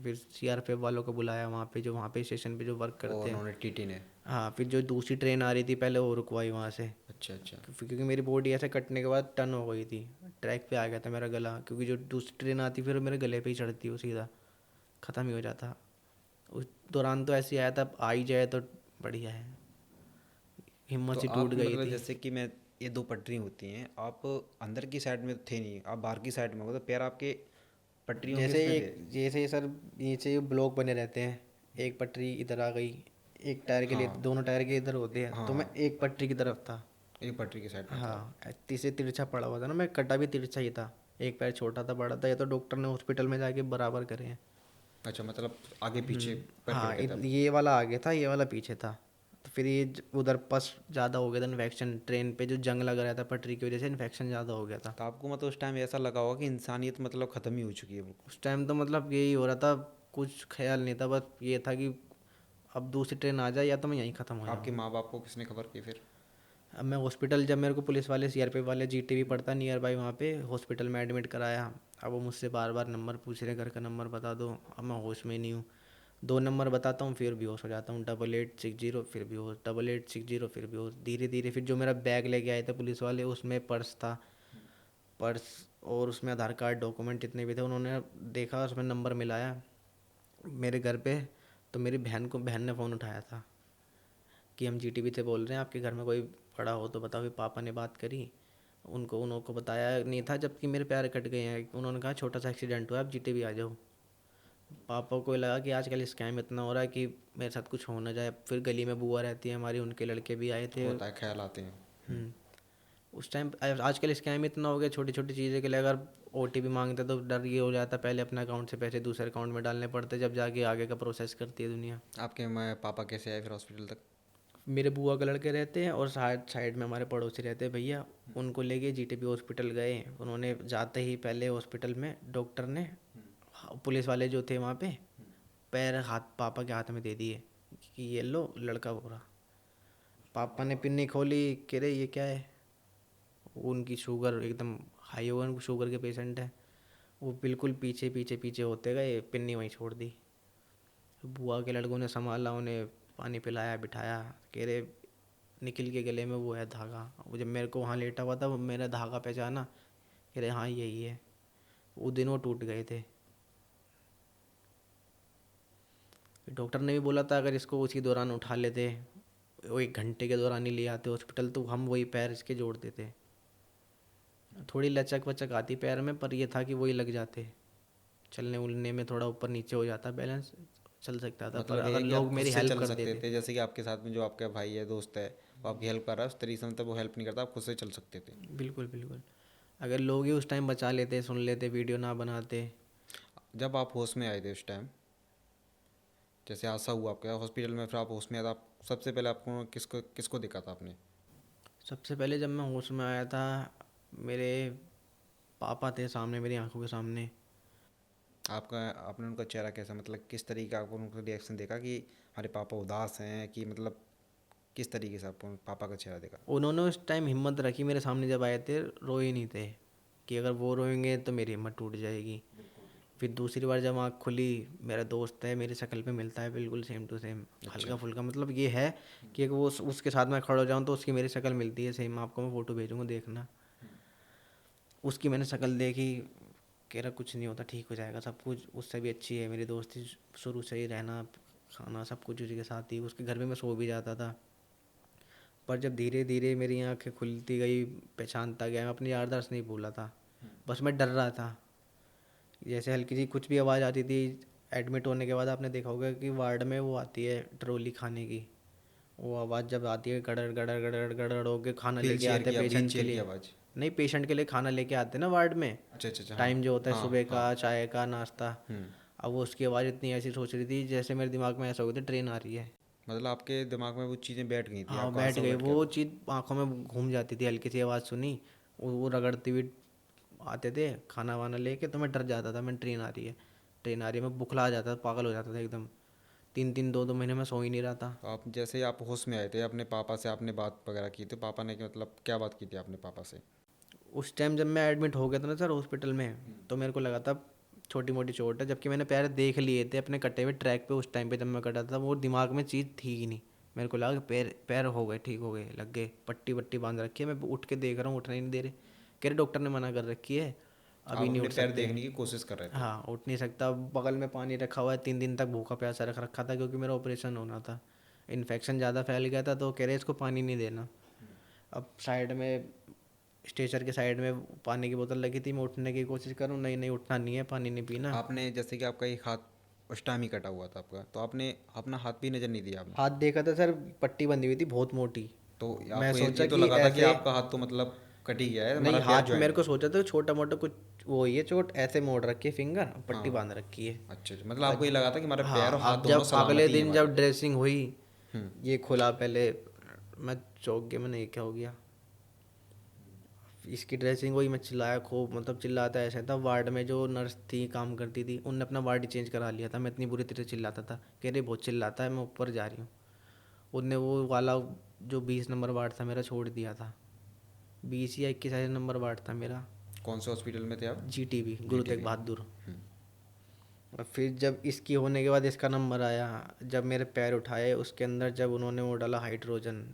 फिर सीआरपीएफ वालों को बुलाया वहाँ पे, जो वहाँ पे स्टेशन पे जो वर्क और करते हैं। उन्होंने टीटी ने? हाँ, फिर जो दूसरी ट्रेन आ रही थी पहले वो रुकवाई वहाँ से, अच्छा अच्छा। क्योंकि मेरी बॉडी ऐसे कटने के बाद टर्न हो गई थी, ट्रैक पे आ गया था मेरा गला, क्योंकि जो दूसरी ट्रेन आती फिर मेरे गले पे ही चढ़ती वो सीधा ख़त्म ही हो जाता। उस दौरान तो ऐसे ही आया था, आ ही जाए तो बढ़िया है, तो हिम्मत सी टूट आप गई मतलब थी। जैसे कि मैं, ये दो पटरी होती हैं, आप अंदर की साइड में थे नहीं, आप बाहर की साइड में हो, तो पैर आपके पटरियों के जैसे इसमें थे? एक जैसे सर नीचे ब्लॉक बने रहते हैं, एक पटरी इधर आ गई, एक टायर के लिए हाँ दोनों टायर के इधर होते हैं, हाँ तो मैं हाँ। एक पटरी की तरफ था। एक पटरी की साइड में था? हाँ, तीसरे तिरछा पड़ा हुआ था ना, मैं कटा भी तिरछा ही था। एक पैर छोटा था, बड़ा था, ये तो डॉक्टर ने हॉस्पिटल में जाके बराबर करे हैं। अच्छा, मतलब आगे पीछे पैर कट हाँ, गए थे आपके? ये वाला आगे था, ये वाला पीछे था। तो फिर ये उधर पस ज़्यादा हो गया था, इन्फेक्शन ट्रेन पे जो जंग लग रहा था पटरी की वजह से इन्फेक्शन ज़्यादा हो गया था। तो आपको मतलब उस टाइम ऐसा लगा होगा कि इंसानियत मतलब ख़त्म ही हो चुकी है बिल्कुल? उस टाइम तो मतलब यही हो रहा था, कुछ ख्याल नहीं था, बस ये था कि अब दूसरी ट्रेन आ जाए या तो मैं यहीं ख़त्म हो आपके जाऊँ। माँ बाप को किसने खबर की फिर? अब मैं हॉस्पिटल, जब मेरे को पुलिस वाले सीआरपीएफ वाले, जीटीवी पड़ता नियर बाई वहाँ पे, हॉस्पिटल में एडमिट कराया। अब वो मुझसे बार बार नंबर पूछ रहे, घर का नंबर बता दो। अब मैं होश में ही नहीं हूँ, 2 नंबर बताता हूँ फिर बेहोश हो जाता हूँ, 8860 फिर बेहोश, 8860 फिर बेहोश। धीरे धीरे फिर जो मेरा बैग लेके आए थे पुलिस वाले, उसमें पर्स था, पर्स और उसमें आधार कार्ड डॉक्यूमेंट जितने भी थे, उन्होंने देखा, उसमें नंबर मिलाया मेरे घर पे। तो मेरी बहन ने फ़ोन उठाया था कि हम जीटीवी से बोल रहे हैं, आपके घर में कोई पड़ा हो तो बताओ। फिर पापा ने बात करी, उनको बताया नहीं था, जबकि मेरे पैर कट गए हैं। उन्होंने कहा छोटा सा एक्सीडेंट हुआ है, आप जीटीवी आ जाओ। पापा को लगा कि आजकल स्कैम इतना हो रहा है कि मेरे साथ कुछ हो ना जाए। फिर गली में बुआ रहती है हमारी, उनके लड़के भी आए थे। होता है, ख्याल आते हैं। हम्म, उस टाइम आजकल स्कैम इतना हो गया, छोटी छोटी चीज़ें के लिए अगर ओटीपी मांगते तो डर ये हो जाता, पहले अपने अकाउंट से पैसे दूसरे अकाउंट में डालने पड़ते, जब जाके आगे का प्रोसेस करती है दुनिया। आपके मैं पापा कैसे आए फिर हॉस्पिटल तक? मेरे बुआ के लड़के रहते हैं और साइड साइड में हमारे पड़ोसी रहते हैं भैया, उनको लेके जीटीपी हॉस्पिटल गए। उन्होंने जाते ही पहले हॉस्पिटल में डॉक्टर ने, पुलिस वाले जो थे वहाँ पे, पैर हाथ पापा के हाथ में दे दिए कि ये लो लड़का बोला। पापा ने पिन्नी खोली, कह रहे ये क्या है। उनकी शुगर एकदम हाई हो गई, उनको शुगर के पेशेंट है। वो बिल्कुल पीछे पीछे पीछे होते गए, पिन्नी वहीं छोड़ दी। बुआ के लड़कों ने संभाला, उन्हें पानी पिलाया, बिठाया। कह रहे निखिल के गले में वो है धागा। वो जब मेरे को वहाँ लेटा हुआ था, वो मेरा धागा पहचाना, कह रहे हाँ यही है। वो दिन वो टूट गए थे। डॉक्टर ने भी बोला था अगर इसको उसी दौरान उठा लेते, वो 1 घंटे के दौरान ही ले आते हॉस्पिटल, तो हम वही पैर इसके जोड़ देते। थोड़ी लचक वचक आती पैर में, पर ये था कि वही लग जाते, चलने उलने में थोड़ा ऊपर नीचे हो जाता बैलेंस, चल सकता था, पर मतलब ये अगर है कि आप लोग खुद मेरी से हेल्प चल कर सकते देते। थे, जैसे कि आपके साथ में जो आपका भाई है, दोस्त है, वो आपकी हेल्प कर रहा है, उस तरीके से मतलब वो हेल्प नहीं करता, आप खुद से चल सकते थे? बिल्कुल बिल्कुल, अगर लोग ही उस टाइम बचा लेते, सुन लेते, वीडियो ना बनाते। जब आप होश में आए थे उस टाइम, जैसे हादसा हुआ आपके हॉस्पिटल में, फिर आप होश में आए, तो आप सबसे पहले आपको किसको किसको देखा था आपने? सबसे पहले जब मैं होश में आया था, मेरे पापा थे सामने, मेरी आंखों के सामने। आपका आपने उनका चेहरा कैसा, मतलब किस तरीके का आपको उनका रिएक्शन देखा कि हमारे पापा उदास हैं, कि मतलब किस तरीके से आपको पापा का चेहरा देखा? उन्होंने उस टाइम हिम्मत रखी मेरे सामने जब आए थे, रोए नहीं थे कि अगर वो रोएंगे तो मेरी हिम्मत टूट जाएगी। फिर दूसरी बार जब आँख खुली, मेरा दोस्त है, मेरी शक्ल पे मिलता है बिल्कुल सेम टू सेम, अच्छा। हल्का फुल्का मतलब ये है कि अगर वो उसके साथ मैं खड़ा हो जाऊँ तो उसकी मेरी शक्ल मिलती है सेम। आपको मैं फ़ोटो भेजूँगा, देखना। उसकी मैंने शक्ल देखी, कह रहा कुछ नहीं होता, ठीक हो जाएगा सब कुछ। उससे भी अच्छी है मेरी दोस्ती, शुरू से ही रहना खाना सब कुछ उसी के साथ ही। उसके घर में मैं सो भी जाता था। पर जब धीरे धीरे मेरी आँखें खुलती गई, पहचानता गया, मैं अपने यार दोस्त नहीं भूला था, बस मैं डर रहा था। जैसे हल्की सी कुछ भी आवाज़ आती थी, एडमिट होने के बाद आपने देखा होगा कि वार्ड में वो आती है ट्रॉली खाने की, वो आवाज़ जब आती है, गड़ड़ गड़ड़ गड़ड़ गड़ड़ हो के खाना व्हील लेके चेयर आते की, हैं व्हील पेशेंट के चेयर की लिए। आवाज़। नहीं, पेशेंट के लिए खाना लेके आते हैं ना वार्ड में, अच्छा अच्छा अच्छा, हाँ टाइम जो होता है हाँ सुबह हाँ। का, चाय का नाश्ता। हम्म। अब वो उसकी आवाज़ इतनी ऐसी सोच रही थी जैसे मेरे दिमाग में ऐसा हो गया था ट्रेन आ रही है। मतलब आपके दिमाग में वो चीज़ें बैठ गई थी, हाँ, आपको बैठ हादसा गई बैठ गया वो था। चीज़, आंखों में घूम जाती थी, हल्की सी आवाज़ सुनी, वो रगड़ती हुई आते थे खाना वाना लेके, तो मैं डर जाता था, मैं ट्रेन आ रही है, ट्रेन आ रही है, मैं बुखला जाता था, पागल हो जाता था एकदम। 3-3 2-2 महीने मैं सो ही नहीं रहा था। तो आप जैसे ही आप होश में आए थे, अपने पापा से आपने बात वगैरह की, तो पापा ने मतलब क्या बात की थी आपने पापा से? उस टाइम जब मैं एडमिट हो गया था ना सर हॉस्पिटल में, तो मेरे को लगा था छोटी मोटी चोट है, जबकि मैंने पैर देख लिए थे अपने कटे हुए ट्रैक पे। उस टाइम पे जब मैं कटा था, वो दिमाग में चीज़ थी ही नहीं। मेरे को लगा कि पैर पैर हो गए, ठीक हो गए, लग गए, पट्टी वट्टी बांध रखी है। मैं उठ के देख रहा हूँ, उठने ही नहीं दे रहे, कह रहे डॉक्टर ने मना कर रखी है, आप अभी नहीं अपने उठ पैर सकते। देखने की कोशिश कर रहे थे? हाँ, उठ नहीं सकता। बगल में पानी रखा हुआ है, 3 दिन तक भूखा प्यासा रख रखा था, क्योंकि मेरा ऑपरेशन होना था, इन्फेक्शन ज़्यादा फैल गया था, तो कह रहे इसको पानी नहीं देना। अब साइड में, स्ट्रेचर के साइड में पानी की बोतल लगी थी, मैं उठने की कोशिश करूँ, नहीं नहीं उठना नहीं है, पानी नहीं पीना। आपने जैसे कि आपका एक हाथ उस टाइम ही कटा हुआ था आपका, तो आपने अपना हाथ भी नज़र नहीं दिया आपने? हाथ देखा था सर, पट्टी बंधी हुई थी बहुत मोटी। तो मैं आपको ये सोचा तो कि लगा था कि ऐसे, आपका हाथ तो मतलब कट ही गया है, नहीं हमारा पैर हाथ ज्वाइन मेरे है। को सोचा था छोटा मोटा कुछ, वो ये चोट ऐसे मोड़ रखी है, फिंगर पट्टी हाँ। बांध रखी है। अच्छा अच्छा, मतलब आपको ये लगा था कि हमारे पैर और हाँ, हाथ अब दोनों जब अगले सलामत ही हैं दिन हमारे। जब ड्रेसिंग हुई, हम्म। ये खुला पहले, मैं चौंक गया, मैंने ये क्या हो गया। इसकी ड्रेसिंग हुई, मैं चिल्लाया खूब, मतलब चिल्लाता ऐसा था, वार्ड में जो नर्स थी काम करती थी, उनने अपना वार्ड चेंज करा लिया था, मैं इतनी बुरी तरह चिल्लाता था, कह रहे बहुत चिल्लाता है, मैं ऊपर जा रही हूँ। उनने वो वाला जो 20 नंबर वार्ड था मेरा छोड़ दिया था, 20 या 21 ऐसे नंबर वार्ड था मेरा। कौन से हॉस्पिटल में थे आप? GTB, गुरु तेग जीटीवी। बहादुर। हम्म। और फिर जब इसकी होने के बाद इसका नंबर आया, जब मेरे पैर उठाए उसके अंदर, जब उन्होंने वो डाला हाइड्रोजन,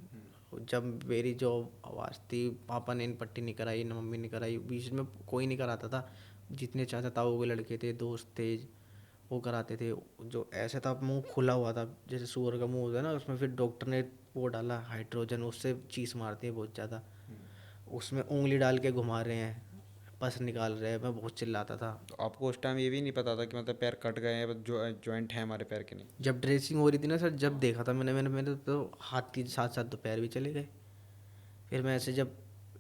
जब मेरी जो आवाज़ थी, पापा ने इन पट्टी नहीं कराई, न मम्मी ने कराई, बीच में कोई नहीं कराता था। जितने चाचा ताऊ के लड़के थे, दोस्त थे, वो कराते थे। जो ऐसे था, मुंह खुला हुआ था जैसे सुअर का मुंह होता है ना, उसमें फिर डॉक्टर ने वो डाला हाइड्रोजन, उससे चीस मारती है बहुत ज़्यादा, उसमें उंगली डाल के घुमा रहे हैं, पस निकाल रहे हैं, मैं बहुत चिल्लाता था। तो आपको उस टाइम ये भी नहीं पता था कि मतलब पैर कट गए हैं, जो जॉइंट है हमारे पैर के नहीं? जब ड्रेसिंग हो रही थी ना सर, जब देखा था मैंने मैंने मेरे तो हाथ के साथ साथ तो पैर भी चले गए। फिर मैं ऐसे जब,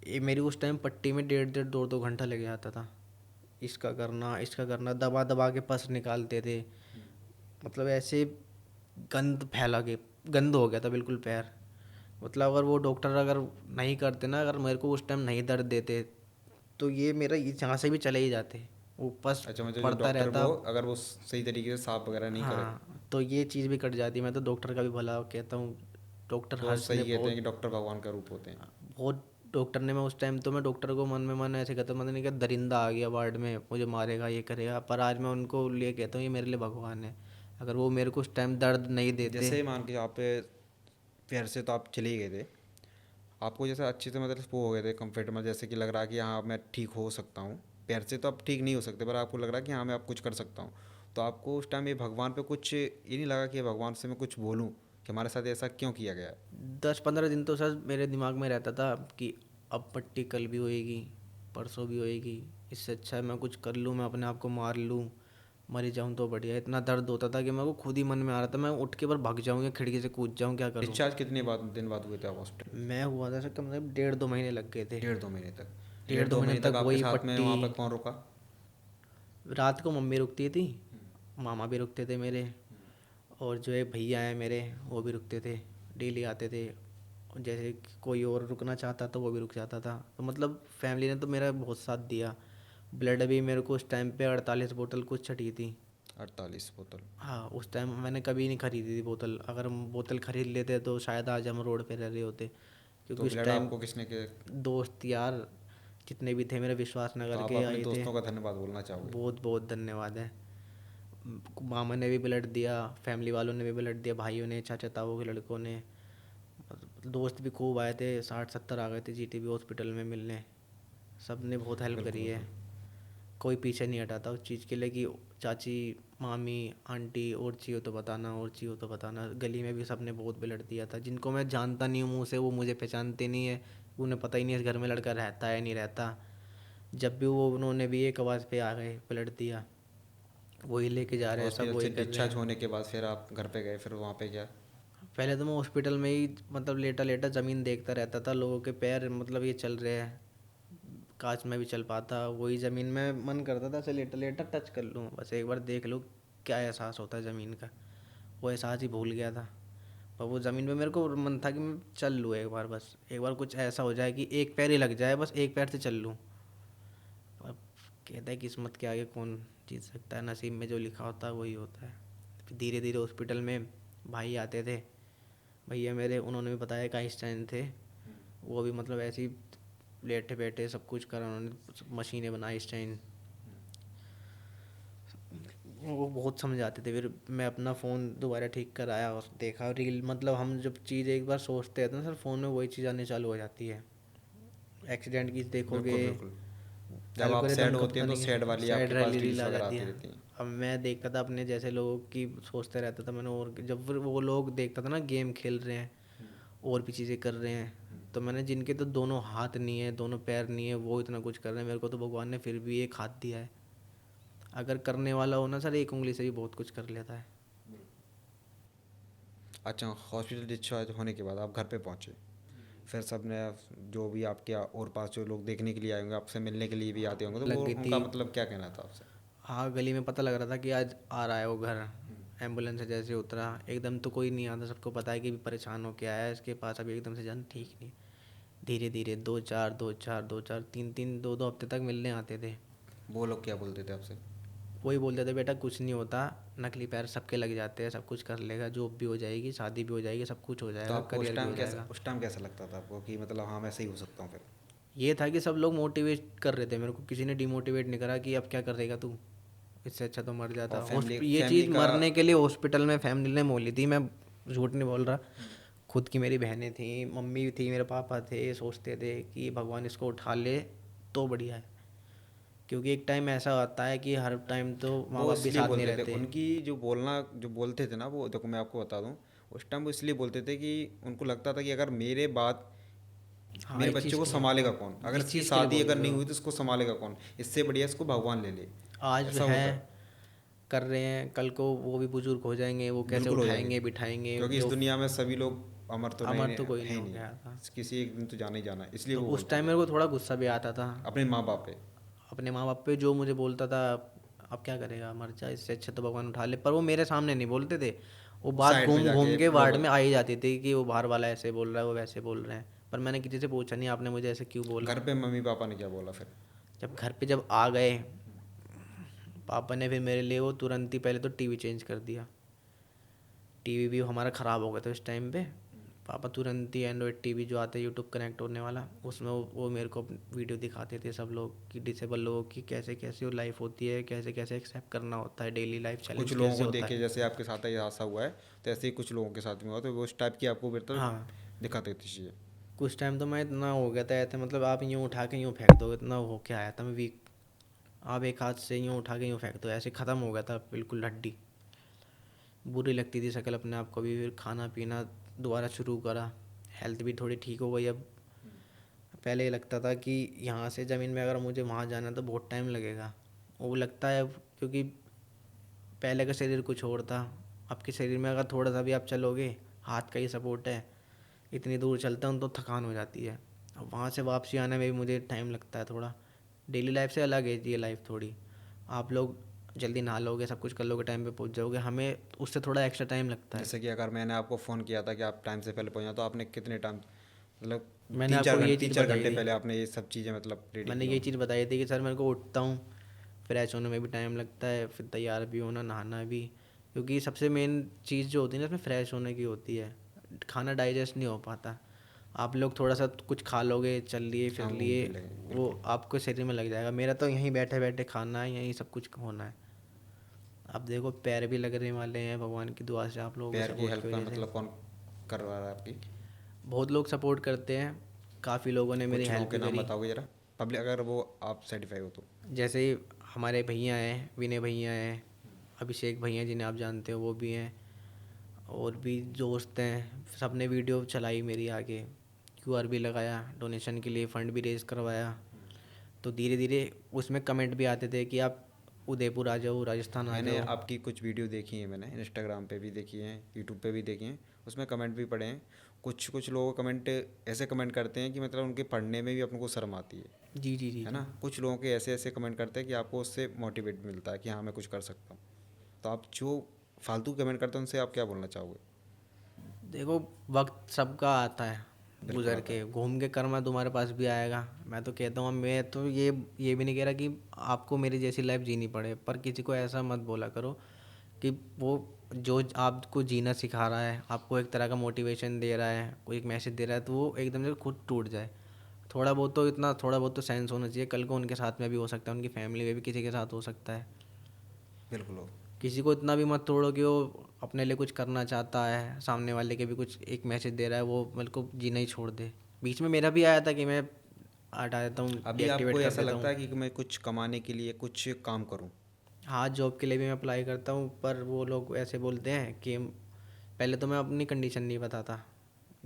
ये मेरी उस टाइम पट्टी में 1.5-1.5 2-2 घंटा लग जाता था, इसका करना, दबा दबा के पस निकालते थे, मतलब ऐसे गंद फैला के, गंद हो गया था बिल्कुल पैर। मतलब अगर वो डॉक्टर अगर नहीं करते ना, अगर मेरे को उस टाइम नहीं दर्द देते, तो ये मेरा यहाँ से भी चले ही जाते, वो पस अच्छा, मतलब जो पड़ता डॉक्टर रहता। वो अगर वो सही तरीके से साफ वगैरह नहीं करे, हाँ, तो ये चीज़ भी कट जाती। मैं तो डॉक्टर का भी भला कहता हूँ, डॉक्टर तो हर्ष ने सही कहते हैं बहुत कि डॉक्टर भगवान का रूप होते हैं। बहुत डॉक्टर ने, मैं उस टाइम तो मैं डॉक्टर को मन में मन ऐसे कहता, मैंने कहा दरिंदा आ गया वार्ड में, मुझे मारेगा, ये करेगा, पर आज मैं उनको लिए कहता हूँ ये मेरे लिए भगवान है। अगर वो मेरे को उस टाइम दर्द नहीं देते। जैसे मान के आप पैर से तो आप चले ही गए थे, आपको जैसे अच्छे से मतलब वो हो गए थे कंफर्टेबल, जैसे कि लग रहा कि हाँ मैं ठीक हो सकता हूँ। पैर से तो आप ठीक नहीं हो सकते, पर आपको लग रहा कि हाँ मैं आप कुछ कर सकता हूँ। तो आपको उस टाइम ये भगवान पे कुछ ये नहीं लगा कि भगवान से मैं कुछ बोलूँ कि हमारे साथ ऐसा क्यों किया गया है? 10-15 दिन तो सर मेरे दिमाग में रहता था कि अब पट्टी कल भी होएगी, परसों भी होएगी, इससे अच्छा है मैं कुछ कर लूँ, मैं अपने आप को मार लूँ, मरी जाऊँ तो बढ़िया। इतना दर्द होता था कि मेरे को खुद ही मन में आ रहा था मैं उठ के पर भाग जाऊँ या खिड़की से कूद जाऊँ, क्या करूँ। डिस्चार्ज कितने दिन बाद हुए थे आप हॉस्पिटल? मैं हुआ था सर कम से कम 1.5-2 महीने लग गए थे। 1.5-2 महीने तक? डेढ़ डेढ़ दो दो महीने महीने तक तक आपके वही साथ में पट्टी। वहाँ पर कौन रुका? रात को मम्मी रुकती थी, मामा भी रुकते थे मेरे, और जो है भैया हैं मेरे, वो भी रुकते थे, डेली आते थे। और जैसे कि कोई और रुकना चाहता तो वो भी रुक जाता था, तो मतलब फैमिली ने तो मेरा बहुत साथ दिया। ब्लड भी मेरे को उस टाइम पे 48 बोतल कुछ छटी थी। 48 बोतल? हाँ, उस टाइम मैंने कभी नहीं खरीदी थी बोतल। अगर हम बोतल खरीद लेते तो शायद आज हम रोड पे रह रहे होते, तो क्योंकि उस ब्लड टाइम आपको किसने के? दोस्त यार जितने भी थे मेरे विश्वास तो नगर आप के अपने आए थे। दोस्तों का धन्यवाद बोलना चाहोगे? बहुत बहुत धन्यवाद है। मामा ने भी ब्लड दिया, फैमिली वालों ने भी ब्लड दिया, भाइयों ने, चाचा ताऊ के लड़कों ने। दोस्त भी खूब आए थे, 60-70 आ गए थे जीटीबी हॉस्पिटल में मिलने। सब ने बहुत हेल्प बिल्कुल करी है। बिल्कुल। कोई पीछे नहीं हटा था उस चीज़ के लिए कि चाची, मामी, आंटी और चाहिए तो बताना, और चाहिए तो बताना। गली में भी सबने बहुत ब्लड दिया था, जिनको मैं जानता नहीं हूँ मुँह से, वो मुझे पहचानते नहीं है। उन्हें पता ही नहीं है इस घर में लड़का रहता है नहीं रहता। जब भी वो उन्होंने भी एक आवाज़ पे आ गए, ब्लड दिया। वही लेके जा रहे हैं, सब हॉस्पिटल से वही कर रहे डिस्चार्ज हैं। होने के बाद फिर आप घर पे गए, फिर वहाँ पे क्या? पहले तो मैं हॉस्पिटल में ही मतलब लेटा लेटा ज़मीन देखता रहता था, लोगों के पैर मतलब ये चल रहे हैं, काश मैं भी चल पाता। वही ज़मीन में मन करता था ऐसे लेटा लेटा टच कर लूँ, बस एक बार देख लूँ क्या एहसास होता है ज़मीन का। वो एहसास ही भूल गया था। पर वो ज़मीन पे मेरे को मन था कि मैं चल लूँ एक बार, बस एक बार कुछ ऐसा हो जाए कि एक पैर ही लग जाए, बस एक पैर से चल लूँ। अब कहता है किस्मत के आगे कौन जीत सकता है, नसीब में जो लिखा होता है वही होता है। फिर धीरे धीरे हॉस्पिटल में भाई आते थे, भैया मेरे, उन्होंने भी बताया कि आइंस्टाइन थे। वो भी मतलब ऐसे ही लेटे बैठे सब कुछ करा उन्होंने, मशीनें बनाई आइंस्टाइन। वो बहुत समझाते थे। फिर मैं अपना फ़ोन दोबारा ठीक कराया और देखा रील, मतलब हम जब चीज़ एक बार सोचते हैं तो ना सर, फ़ोन में वही चीज़ आने चालू हो जाती है। एक्सीडेंट की देखोगे, बिल्कुल बिल्कुल। जब आप सैड एल्गोरिदम का होते पता हैं तो नहीं सैड है, वाली सैड आपके पास रैली रील रील्स आ वगैरह जाती आती है। रहती हैं। अब मैं देखता था अपने जैसे लोगों की, सोचते रहता था मैंने, और जब फिर वो लोग देखता था ना गेम खेल रहे हैं और भी चीज़ें कर रहे हैं, तो मैंने जिनके तो दोनों हाथ नहीं है, दोनों पैर नहीं है, वो इतना कुछ कर रहे हैं, मेरे को तो भगवान ने फिर भी एक हाथ दिया है। अगर करने वाला हो ना सर, एक उंगली से भी बहुत कुछ कर लेता है। अच्छा, हॉस्पिटल डिस्चार्ज होने के बाद आप घर पे पहुँचे, फिर सब ने, जो भी आपके और पास जो लोग देखने के लिए आए होंगे, आपसे मिलने के लिए भी आते होंगे, तो लग वो गई थी। उनका मतलब क्या कहना था आपसे? हाँ, गली में पता लग रहा था कि आज आ रहा है वो घर। एम्बुलेंस से जैसे उतरा, एकदम तो कोई नहीं आता, सबको पता है कि परेशान हो के आया है इसके पास, अभी एकदम से जान ठीक नहीं। धीरे धीरे दो चार, दो चार, दो चार, तीन तीन, दो दो हफ्ते तक मिलने आते थे। वो लोग क्या बोलते थे आपसे? वही बोलते थे बेटा कुछ नहीं होता, नकली पैर सबके लग जाते हैं, सब कुछ कर लेगा, जॉब भी हो जाएगी, शादी भी हो जाएगी, सब कुछ हो तो जाएगा, आपको करियर भी हो जाएगा। उस टाइम कैसा लगता था आपको कि मतलब हाँ मैं सही हो सकता हूँ फिर? ये था कि सब लोग मोटिवेट कर रहे थे मेरे को, किसी ने डिमोटिवेट नहीं करा कि अब क्या करेगा तू, इससे अच्छा तो मर जाता। और फैमिली ये फैमिली चीज़ का? मरने के लिए हॉस्पिटल में फैमिली ने बोली थी, मैं झूठ नहीं बोल रहा। खुद की मेरी बहनें थी, मम्मी थी, मेरे पापा थे, सोचते थे कि भगवान इसको उठा ले तो बढ़िया है। क्योंकि एक टाइम ऐसा आता है कि हर टाइम तो माँ वो बाप भी इसलिए साथ नहीं बोलते थे, रहते। उनकी जो बोलते थे ना, वो देखो मैं आपको बता दूँ, उस टाइम वो इसलिए बोलते थे कि उनको लगता था कि अगर मेरे बाद हाँ, मेरे इस बच्चे चीज़ को के लिए, संभालेगा कौन, अगर इस इसकी चीज़ के लिए शादी बोलते अगर थे नहीं वो। हुई तो इसको संभालेगा कौन, इससे बढ़िया इसको भगवान ले ले। आज ऐसा है, होता है। कर रहे हैं, कल को वो भी बुजुर्ग हो जाएंगे, वो कैसे बिल्कुल हो जाएंगे, उठाएंगे बिठाएंगे क्योंकि इस जो। दुनिया में सभी लोग अमर तो नहीं, अमर तो कोई है नहीं ही हो नहीं। गया था। किसी एक दिन तो जाना ही जाना है, इसलिए तो वो उस बोलते टाइम थे मेरे को थोड़ा गुस्सा भी आता था अपने माँ बाप पे। अपने माँ बाप पे, जो मुझे बोलता था अब क्या करेगा, मर जा, इससे अच्छा तो भगवान उठा ले। पर वो मेरे सामने नहीं बोलते थे, वो बात साइड में घूम घूम जाके के वार्ड लोग। में आ ही जाती थी कि वो बाहर वाला ऐसे बोल रहा है, वो वैसे बोल रहे हैं। पर मैंने किसी से पूछा नहीं आपने मुझे ऐसे क्यों बोला। घर पे मम्मी पापा ने क्या बोला फिर? जब घर पे जब आ गए पापा ने, फिर मेरे लिए वो तुरंत ही पहले तो टीवी चेंज कर दिया। टीवी भी हमारा ख़राब हो गया था उस टाइम पे। पापा तुरंत ही एंड्रॉयड टीवी जो आता है यूट्यूब कनेक्ट होने वाला, उसमें वो मेरे को वीडियो दिखाते थे सब लोग कि डिसेबल लोगों की कैसे कैसे लाइफ होती है, कैसे कैसे एक्सेप्ट करना होता है, डेली लाइफ कुछ चैलेंज लोगों कैसे को होता देखे है। जैसे आपके साथ ये हादसा हुआ है, तो ऐसे ही कुछ लोगों के साथ भी हुआ, तो वो उस टाइप की आपको बेहतर हाँ, दिखाते थे चीज़ें। कुछ टाइम तो मैं इतना हो गया था ऐसे, मतलब आप यूँ उठा के यूँ फेंक दो, इतना हो के आया था मैं वीक। आप एक हाथ से यूँ उठा के यूँ फेंक दो, ऐसे ख़त्म हो गया था बिल्कुल हड्डी। बुरी लगती थी शक्ल अपने आप को भी। फिर खाना पीना दोबारा शुरू करा, हेल्थ भी थोड़ी ठीक हो गई अब। पहले ये लगता था कि यहाँ से ज़मीन में अगर मुझे वहाँ जाना है तो बहुत टाइम लगेगा, वो लगता है अब, क्योंकि पहले का शरीर कुछ और था। अब के शरीर में अगर थोड़ा सा भी आप चलोगे, हाथ का ही सपोर्ट है, इतनी दूर चलता हूँ तो थकान हो जाती है। अब वहाँ से वापसी आने में भी मुझे टाइम लगता है थोड़ा। डेली लाइफ से अलग है ये लाइफ थोड़ी। आप लोग जल्दी नहा लोगे, सब कुछ कर लोगे, टाइम पे पहुँच जाओगे, हमें उससे थोड़ा एक्स्ट्रा टाइम लगता है। जैसे कि अगर मैंने आपको फ़ोन किया था कि आप टाइम से पहले पहुंचा, तो आपने कितने टाइम मतलब मैंने आपको ये तीन चीज़ चार बताई घंटे थी, पहले आपने ये सब चीज़ें मतलब रेडी मैंने की ये होंगी। चीज़ बताई थी कि सर मेरे को उठता हूँ, फ्रेश होने में भी टाइम लगता है, फिर तैयार भी होना, नहाना भी, क्योंकि सबसे मेन चीज़ जो होती है ना इसमें फ्रेश होने की होती है। खाना डाइजेस्ट नहीं हो पाता। आप लोग थोड़ा सा कुछ खा लोगे, चल लिए फिर हाँ, घूम लिए, फिर लेंगे, वो बिल्कुल। आपको शरीर में लग जाएगा। मेरा तो यहीं बैठे बैठे खाना है, यहीं सब कुछ होना है। अब देखो पैर भी लगने वाले हैं भगवान की दुआ से, आप लोगों के पैर की सपोर्ट की हेल्प का वजह से। मतलब कौन करवा रहा है आपकी? बहुत लोग सपोर्ट करते हैं, काफ़ी लोगों ने मेरी कुछ लोगों हेल्प के भी नाम करी। बताओगे ज़रा, पब्लिक अगर वो आप सर्टिफाई हो तो। जैसे हमारे भैया हैं, विनय भैया हैं, अभिषेक भैया जिन्हें आप जानते हो वो भी हैं, और भी दोस्त हैं। सब ने वीडियो चलाई मेरी आगे, क्यूआर भी लगाया, डोनेशन के लिए फ़ंड भी रेज़ करवाया। तो धीरे धीरे उसमें कमेंट भी आते थे कि आप उदयपुर आ जाओ, राजस्थान आ मैंने जाओ। आपकी कुछ वीडियो देखी है, मैंने इंस्टाग्राम पे भी देखी है, यूट्यूब पे भी देखी हैं, उसमें कमेंट भी पढ़े हैं। कुछ कुछ लोग कमेंट ऐसे कमेंट करते हैं कि मतलब उनके पढ़ने में भी अपने को शर्म आती जी जी जी है जी। ना। कुछ लोगों के ऐसे ऐसे कमेंट करते हैं कि आपको उससे मोटिवेट मिलता है कि हाँ मैं कुछ कर सकता हूँ। तो आप जो फालतू कमेंट करते हैं उनसे आप क्या बोलना चाहोगे? देखो, वक्त सबका आता है, बिल्कुल गुजर आता के है। घूम के कर्मा तुम्हारे पास भी आएगा। मैं तो कहता हूँ, मैं तो ये भी नहीं कह रहा कि आपको मेरी जैसी लाइफ जीनी पड़े, पर किसी को ऐसा मत बोला करो कि वो जो आपको जीना सिखा रहा है, आपको एक तरह का मोटिवेशन दे रहा है, कोई एक मैसेज दे रहा है, तो वो एकदम से खुद टूट जाए। थोड़ा बहुत तो सेंस होना चाहिए। कल को उनके साथ में भी हो सकता है, उनकी फैमिली में भी किसी के साथ हो सकता है। बिल्कुल हो। किसी को इतना भी मत तोड़ो कि वो अपने लिए कुछ करना चाहता है, सामने वाले के भी कुछ एक मैसेज दे रहा है, वो मेरे को जीना ही छोड़ दे। बीच में मेरा भी आया था कि मैं हटा देता हूँ, अभी डीएक्टिवेट आपको कर ऐसा देता लगता हूँ। है कि मैं कुछ कमाने के लिए कुछ काम करूं? हाँ, जॉब के लिए भी मैं अप्लाई करता हूँ, पर वो लोग ऐसे बोलते हैं कि पहले तो मैं अपनी कंडीशन नहीं बताता।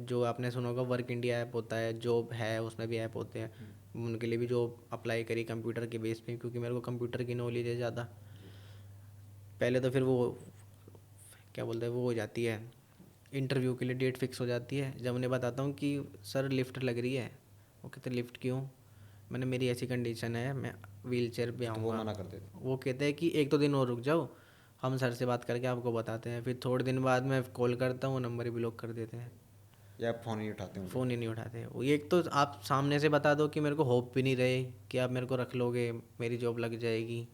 जो आपने सुना होगा वर्क इंडिया ऐप होता है, जॉब है, उसमें भी ऐप होते हैं। उनके लिए भी जॉब अप्लाई करी कंप्यूटर के बेस पे, क्योंकि मेरे को कंप्यूटर की नॉलेज है ज़्यादा। पहले तो फिर वो क्या बोलते हैं, वो हो जाती है, इंटरव्यू के लिए डेट फिक्स हो जाती है। जब उन्हें बताता हूँ कि सर लिफ्ट लग रही है, वो कहते लिफ्ट क्यों? मैंने मेरी ऐसी कंडीशन है, मैं व्हील चेयर पे तो वो आऊँगा। मना कर देते। वो कहते हैं कि एक दो दिन और रुक जाओ, हम सर से बात करके आपको बताते हैं। फिर थोड़े दिन बाद मैं कॉल करता हूँ, नंबर ही ब्लॉक कर देते हैं, या आप फ़ोन ही नहीं उठाते उनका? फ़ोन ही नहीं उठाते। वो एक तो आप सामने से बता दो कि मेरे को होप भी नहीं रहे कि आप मेरे को रख लोगे, मेरी जॉब लग जाएगी।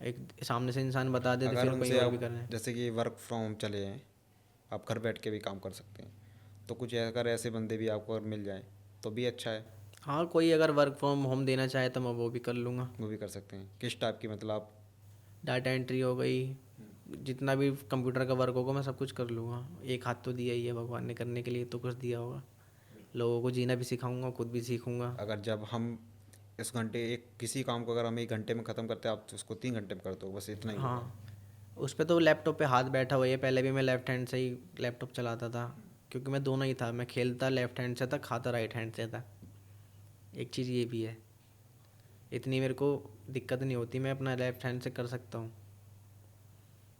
एक सामने से इंसान बता दे तो अगर फिर कहीं उनसे और भी आप करना है। जैसे कि वर्क फ्रॉम होम चले हैं, आप घर बैठ के भी काम कर सकते हैं, तो कुछ अगर ऐसे बंदे भी आपको अगर मिल जाएं तो भी अच्छा है। हाँ, कोई अगर वर्क फ्रॉम होम देना चाहे तो मैं वो भी कर लूँगा। वो भी कर सकते हैं। किस टाइप की मतलब आप? डाटा एंट्री हो गई, जितना भी कंप्यूटर का वर्क होगा मैं सब कुछ कर लूँगा। एक हाथ तो दिया ही है भगवान ने, करने के लिए तो कुछ दिया होगा। लोगों को जीना भी सिखाऊंगा, खुद भी सीखूंगा। अगर जब हम इस घंटे एक किसी काम को अगर हम 1 घंटे में ख़त्म करते हैं, आप तो उसको 3 घंटे में कर दो, बस इतना ही होगा। हाँ, उस पे तो लैपटॉप पे हाथ बैठा हुआ है। पहले भी मैं लेफ़्ट हैंड से ही लैपटॉप चलाता था, क्योंकि मैं दोनों ही था। मैं खेलता लेफ़्ट हैंड से था, खाता राइट हैंड से था। एक चीज़ ये भी है, इतनी मेरे को दिक्कत नहीं होती, मैं अपना लेफ़्ट हैंड से कर सकता हूँ।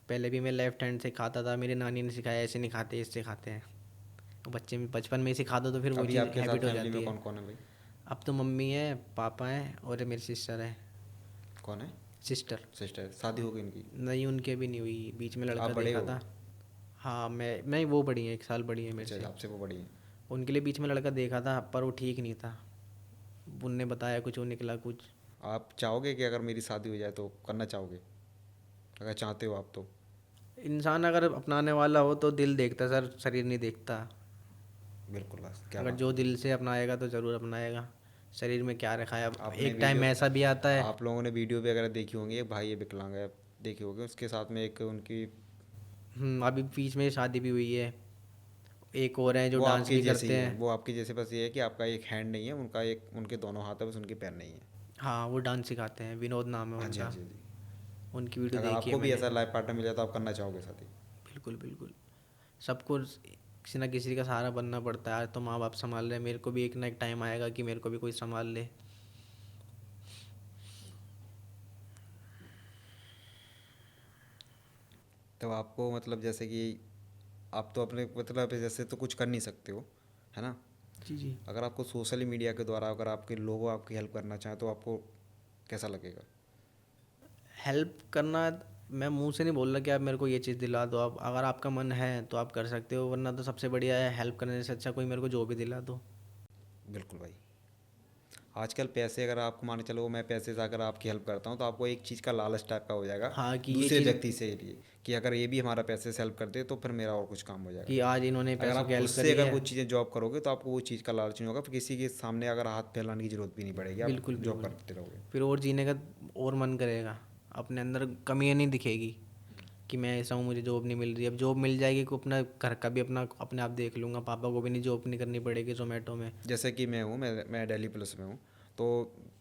पहले भी मैं लेफ़्ट हैंड से खाता था, मेरी नानी ने सिखाया ऐसे नहीं खाते, इससे खाते हैं। तो बच्चे में बचपन में ही सिखा दो तो फिर वो अभी चीज़ आपके साथ हैबिट हो फैमिली में जाती है। कौन कौन है भाई? अब तो मम्मी है, पापा हैं और मेरी सिस्टर है। कौन है? सिस्टर। सिस्टर, शादी हो गई इनकी? नहीं, उनके भी नहीं हुई, बीच में आप लड़का बड़े देखा हो? था। हाँ, मैं वो बड़ी हैं, 1 साल बड़ी है मेरे अच्छा, से। आपसे वो बड़ी है। उनके लिए बीच में लड़का देखा था, पर वो ठीक नहीं था। उनने बताया कुछ, वो निकला कुछ। आप चाहोगे कि अगर मेरी शादी हो जाए तो करना चाहोगे? अगर चाहते हो आप तो। इंसान अगर अपनाने वाला हो तो दिल देखता सर, शरीर नहीं देखता। बिल्कुल, बस क्या अगर बात जो बोली। दिल से अपनाएगा तो ज़रूर अपनाएगा। शरीर में क्या रखा है, अब आपने एक टाइम वीडियो ऐसा भी आता है। आप लोगों ने वीडियो भी वगैरह देखी होंगी, एक भाई है विकलांग है, देखी होगी, उसके साथ में एक उनकी। अभी बीच में शादी भी हुई है। एक और हैं जो वो डांस आपके भी जैसे ही करते है, हैं। वो आपके जैसे, बस ये है कि आपका एक हैंड नहीं है, उनका एक, उनके दोनों हाथ है, बस उनके पैर नहीं है। हाँ, वो डांस सिखाते हैं, विनोद नाम है हाँ जी, हाँ उनका। जी, हाँ जी। उनकी वीडियो अगर देखी है आपको भी मैंने। ऐसा लाइफ पार्टनर मिला तो आप करना चाहोगे शादी? बिल्कुल बिल्कुल। सबको किसी ना किसी का सहारा बनना पड़ता है। आज तो माँ बाप संभाल रहे हैं, मेरे को भी एक ना एक टाइम आएगा कि मेरे को भी कोई संभाल ले। तो आपको मतलब जैसे कि आप तो अपने मतलब जैसे तो कुछ कर नहीं सकते हो, है ना। जी जी। अगर आपको सोशल मीडिया के द्वारा अगर आपके लोग आपकी हेल्प करना चाहें तो आपको कैसा लगेगा? हेल्प करना, मैं मुंह से नहीं बोल रहा कि आप मेरे को ये चीज़ दिला दो। आप अगर आपका मन है तो आप कर सकते हो, वरना तो सबसे बढ़िया है हेल्प करने से अच्छा कोई मेरे को जो भी दिला दो। बिल्कुल भाई। आजकल पैसे अगर आपको मान के चलो, मैं पैसे से अगर आपकी हेल्प करता हूँ तो आपको एक चीज़ का लालच टाइप का हो जाएगा हाँ कि ये दूसरे चीज़, व्यक्ति से लिए, कि अगर ये भी हमारा पैसे से हेल्प कर दे तो फिर मेरा और कुछ काम हो जाएगा। कि आज इन्होंने अगर पैसों आप की खुद हेल्प से करी अगर है। वो चीज़ें जॉब करोगे तो आपको वो चीज़ का लालच नहीं होगा, फिर किसी के सामने अगर हाथ फैलाने की ज़रूरत भी नहीं पड़ेगी, आप बिल्कुल जॉब बिल्कुल। करते रहोगे। फिर और जीने का और मन करेगा, अपने अंदर कमियाँ नहीं दिखेगी कि मैं ऐसा हूँ मुझे जॉब नहीं मिल रही। अब जॉब मिल जाएगी को अपना घर का भी अपना अपने आप देख लूँगा, पापा को भी नहीं जॉब नहीं करनी पड़ेगी जोमेटो में। जैसे कि मैं हूँ, मैं दिल्ली पुलिस में हूँ, तो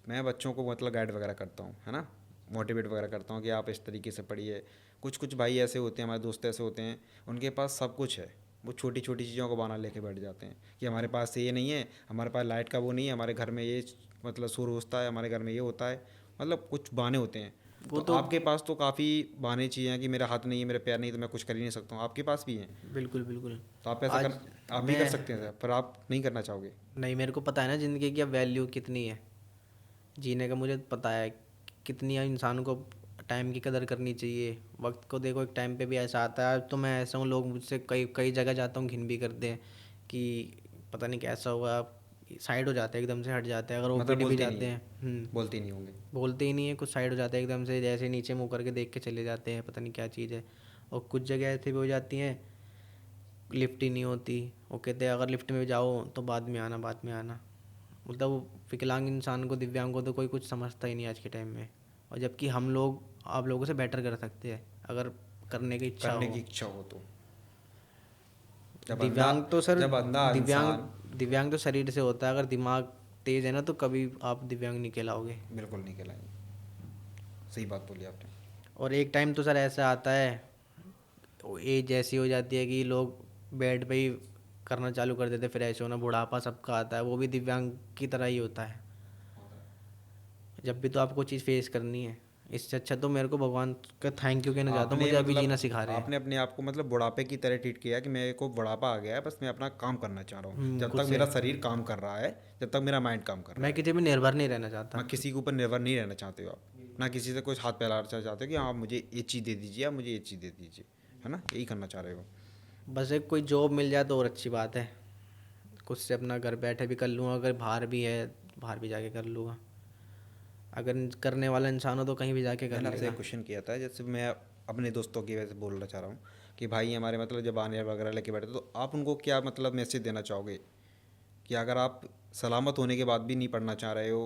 मैं बच्चों को मतलब गाइड वगैरह करता हूँ, है ना, मोटिवेट वगैरह करता हूँ कि आप इस तरीके से पढ़िए। कुछ कुछ भाई ऐसे होते हैं, हमारे दोस्त ऐसे होते हैं, उनके पास सब कुछ है, वो छोटी छोटी चीज़ों को बहाना लेके बैठ जाते हैं कि हमारे पास ये नहीं है, हमारे पास लाइट का वो नहीं है, हमारे घर में ये मतलब शोर होता है, हमारे घर में ये होता है, मतलब कुछ बहाने होते हैं। वो तो तो आपके पास तो काफ़ी बहाने चाहिए कि मेरा हाथ नहीं है, मेरे पैर नहीं, तो मैं कुछ कर ही नहीं सकता हूँ, आपके पास भी हैं। बिल्कुल बिल्कुल। तो आप ऐसा आज कर, आप भी कर मैं, सकते हैं सर, पर आप नहीं करना चाहोगे। नहीं मेरे को पता है ना ज़िंदगी की अब वैल्यू कितनी है, जीने का मुझे पता है कितनी इंसान को टाइम की कदर करनी चाहिए। वक्त को देखो, एक टाइम पे भी ऐसा आता है, तो मैं ऐसा हूँ लोग मुझसे कई कई जगह जाता हूँ घिन भी करते हैं कि पता नहीं कैसा हुआ, साइड हो जाते हैं एकदम से, हट जाते हैं। अगर मतलब ओपीडी भी बोलते नहीं जाते है, हैं, बोलते ही नहीं होंगे। बोलते ही नहीं है कुछ, साइड हो जाते हैं एकदम से, जैसे नीचे मुँह करके देख के चले जाते हैं, पता नहीं क्या चीज़ है। और कुछ जगह ऐसे भी हो जाती हैं, लिफ्ट ही नहीं होती, वो कहते हैं अगर लिफ्ट में जाओ तो बाद में आना, बाद में आना। मतलब वो विकलांग इंसान को, दिव्यांग को तो कोई कुछ समझता ही नहीं आज के टाइम में। और जबकि हम लोग आप लोगों से बेटर कर सकते हैं अगर करने की इच्छा करने की हो। इच्छा हो तो। जब अंधा, दिव्यांग तो सर, जब अंधा दिव्यांग इंसान, दिव्यांग तो शरीर से होता है, अगर दिमाग तेज है ना तो कभी आप दिव्यांग नहीं कहलाओगे। बिल्कुल नहीं कहलाएंगे। सही बात बोली आपने। और एक टाइम तो सर ऐसा आता है, एज ऐसी हो जाती है कि लोग बेड पे ही करना चालू कर देते, फिर ऐसे होना, बुढ़ापा सबका आता है, वो भी दिव्यांग की तरह ही होता है। जब भी तो आपको चीज़ फेस करनी है। इससे अच्छा तो मेरे को भगवान का थैंक यू कहना चाहता हूँ, आपने मुझे अभी जीना मतलब सिखा रहे हैं। आपने अपने आप को मतलब बुढ़ापे की तरह ट्रीट किया कि मेरे को बुढ़ापा आ गया है, बस मैं अपना काम करना चाह रहा हूँ, जब खुद तक से। मेरा शरीर काम कर रहा है, जब तक मेरा माइंड काम कर रहा मैं है। किसी पे निर्भर नहीं रहना मैं चाहता। किसी के ऊपर निर्भर नहीं रहना चाहते हो आप, ना किसी से कुछ हाथ फैलाना चाहते हो कि हाँ मुझे ये चीज़ दे दीजिए, आप मुझे ये चीज़ दे दीजिए, है ना, यही करना चाह रहे हो। बस एक कोई जॉब मिल जाए तो और अच्छी बात है, खुद से अपना घर बैठे भी कर लूँगा, अगर बाहर भी है बाहर भी जाके कर लूँगा। अगर करने वाला इंसान हो तो कहीं भी जाके कर मैंने आपसे एक लेगा। क्वेश्चन किया था, जैसे मैं अपने दोस्तों की वजह से बोलना चाह रहा हूँ कि भाई हमारे मतलब जब आने वगैरह लेके बैठे तो आप उनको क्या मतलब मैसेज देना चाहोगे कि अगर आप सलामत होने के बाद भी नहीं पढ़ना चाह रहे हो,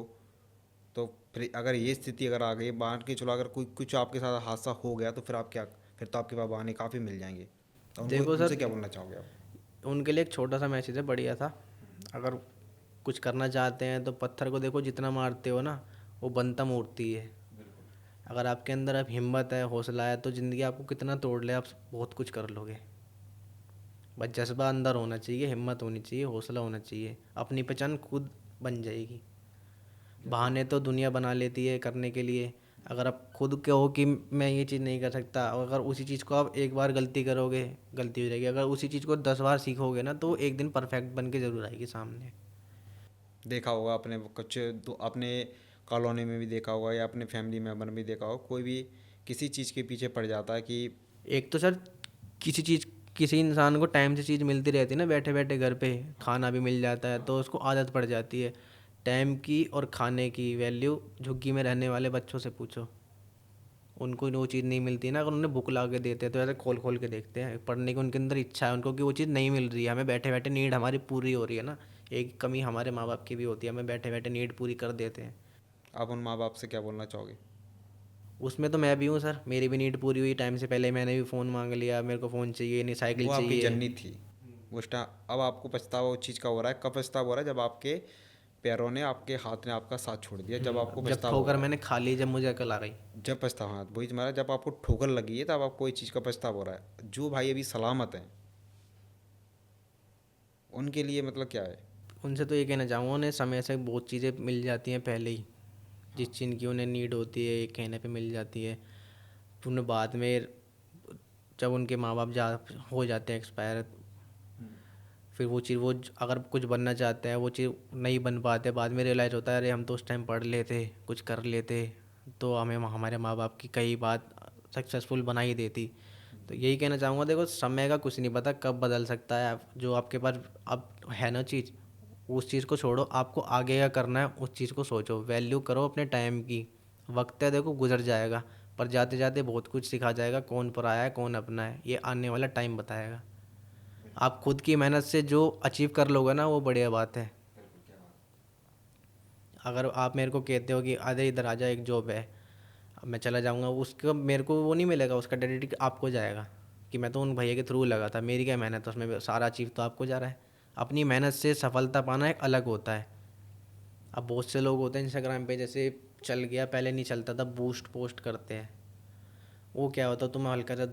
तो फिर अगर ये स्थिति अगर आ गई, मान के चलो अगर कोई कुछ आपके साथ हादसा हो गया तो फिर आप क्या, फिर तो आपके पास बहाने काफ़ी मिल जाएंगे, तो उनको देखो उनसे सर, क्या बोलना चाहोगे आप। उनके लिए एक छोटा सा मैसेज है, बढ़िया था। अगर कुछ करना चाहते हैं तो पत्थर को देखो जितना मारते हो ना, वो बनता मूर्ति है। अगर आपके अंदर अब हिम्मत है, हौसला है, तो ज़िंदगी आपको कितना तोड़ ले, आप बहुत कुछ कर लोगे। बस जज्बा अंदर होना चाहिए, हिम्मत होनी चाहिए, हौसला होना चाहिए, अपनी पहचान खुद बन जाएगी। बहाने तो दुनिया बना लेती है करने के लिए। अगर आप खुद कहो कि मैं ये चीज़ नहीं कर सकता, और अगर उसी चीज़ को आप एक बार गलती करोगे, गलती हो जाएगी। अगर उसी चीज़ को 10 बार सीखोगे ना, तो एक दिन परफेक्ट बन के ज़रूर आएगी सामने। देखा होगा अपने कुछ अपने कॉलोनी में भी देखा होगा या अपने फैमिली मेम्बर में भी देखा होगा, कोई भी किसी चीज़ के पीछे पड़ जाता है कि एक तो सर, किसी चीज़, किसी इंसान को टाइम से चीज़ मिलती रहती है ना, बैठे बैठे घर पे खाना भी मिल जाता है, तो उसको आदत पड़ जाती है। टाइम की और खाने की वैल्यू झुग्गी में रहने वाले बच्चों से पूछो, उनको वो चीज़ नहीं मिलती ना। अगर उन्हें भूख ला के देते हैं तो ऐसे खोल खोल के देखते हैं, पढ़ने की उनके अंदर इच्छा है उनको कि वो चीज़ नहीं मिल रही है, हमें बैठे बैठे नीड हमारी पूरी हो रही है ना। एक कमी हमारे माँ बाप की भी होती है, हमें बैठे बैठे नीड पूरी कर देते हैं। आप उन माँ बाप से क्या बोलना चाहोगे। उसमें तो मैं भी हूँ सर, मेरी भी नीड पूरी हुई टाइम से पहले, मैंने भी फ़ोन मांग लिया, मेरे को फ़ोन चाहिए, नहीं साइकिल वो आपकी चाहिए। जर्नी थी, उस टाइम अब आपको पछतावा उस चीज़ का हो रहा है, कब पछतावा हो रहा है, जब आपके पैरों ने, आपके हाथ ने आपका साथ छोड़ दिया, जब आपको अब जब पछतावा हो ठोकर रहा है। मैंने खा ली, जब मुझे अकल आ गई। जब पछतावा, हाँ वही तुम्हारा, जब आपको ठोकर लगी है तब आपको कोई चीज़ का पछतावा हो रहा है। जो भाई अभी सलामत हैं उनके लिए मतलब क्या है। उनसे तो ये कहना चाहूँगा, उन्हें समय से बहुत चीज़ें मिल जाती हैं पहले ही, जिस चीज़ की उन्हें नीड होती है ये कहने पे मिल जाती है। फिर उन्हें बाद में, जब उनके माँ बाप जा हो जाते हैं एक्सपायर, फिर वो चीज़, वो अगर कुछ बनना चाहते हैं वो चीज़ नहीं बन पाते, बाद में रियलाइज़ होता है अरे हम तो उस टाइम पढ़ लेते, कुछ कर लेते, तो हमें हमारे माँ बाप की कई बात सक्सेसफुल बना ही देती। तो यही कहना चाहूँगा, देखो समय का कुछ नहीं पता कब बदल सकता है। जो आपके पास अब है ना चीज़, उस चीज़ को छोड़ो, आपको आगे क्या करना है उस चीज़ को सोचो, वैल्यू करो अपने टाइम की। वक्त है देखो गुजर जाएगा, पर जाते जाते बहुत कुछ सिखा जाएगा, कौन पराया है कौन अपना है ये आने वाला टाइम बताएगा। आप खुद की मेहनत से जो अचीव कर लोगे ना वो बढ़िया बात है। अगर आप मेरे को कहते हो कि अरे इधर आ जा एक जॉब है, अब मैं चला जाऊंगा, उसका मेरे को वो नहीं मिलेगा, उसका क्रेडिट आपको जाएगा कि मैं तो उन भैया के थ्रू लगा था, मेरी क्या मेहनत है उसमें, सारा अचीव तो आपको जा रहा है। अपनी मेहनत से सफलता पाना एक अलग होता है। अब बहुत से लोग होते हैं इंस्टाग्राम पे, जैसे चल गया, पहले नहीं चलता था, बूस्ट पोस्ट करते हैं। वो क्या होता है, तुम हल्का सा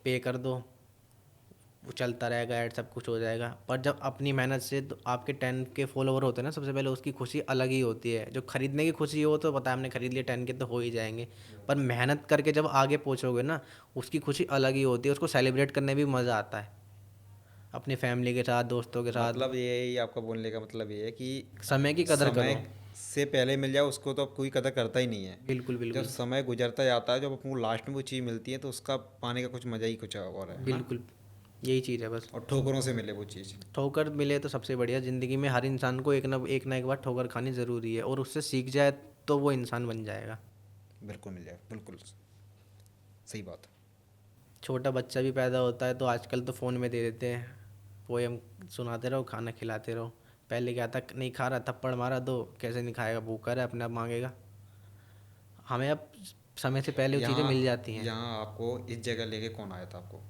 पे कर दो, वो चलता रहेगा, ऐड सब कुछ हो जाएगा। पर जब अपनी मेहनत से तो आपके 10 के फॉलोवर होते हैं ना, सबसे पहले उसकी खुशी अलग ही होती है। जो खरीदने की खुशी हो तो पता है हमने खरीद लिया, 10 के तो हो ही जाएंगे, पर मेहनत करके जब आगे पहुँचोगे ना, उसकी खुशी अलग ही होती है, उसको सेलिब्रेट करने भी मज़ा आता है, अपनी फैमिली के साथ, दोस्तों के साथ। मतलब ये ही आपका बोलने का मतलब ये है कि समय की कदर करो। समय से पहले मिल जाए उसको तो अब कोई कदर करता ही नहीं है। बिल्कुल जब बिल्कुल। समय गुजरता जाता है, जब अपने को लास्ट में वो चीज़ मिलती है तो उसका पाने का कुछ मज़ा ही कुछ और है ना। बिल्कुल यही चीज़ है बस। और ठोकरों से मिले वो चीज़। ठोकर मिले तो सबसे बढ़िया। ज़िंदगी में हर इंसान को एक ना एक बार ठोकर खानी ज़रूरी है, और उससे सीख जाए तो वो इंसान बन जाएगा। बिल्कुल मिल जाए, बिल्कुल सही बात। छोटा बच्चा भी पैदा होता है तो आजकल तो फ़ोन में दे देते हैं, पोएम सुनाते रहो, खाना खिलाते रहो। पहले क्या था, नहीं खा रहा थप्पड़ मारा दो, कैसे नहीं खाएगा, भूखा है अपने आप मांगेगा। हमें अब समय से पहले वो चीज़ें मिल यहाँ जाती हैं। यहाँ आपको इस जगह लेके कौन आया था आपको?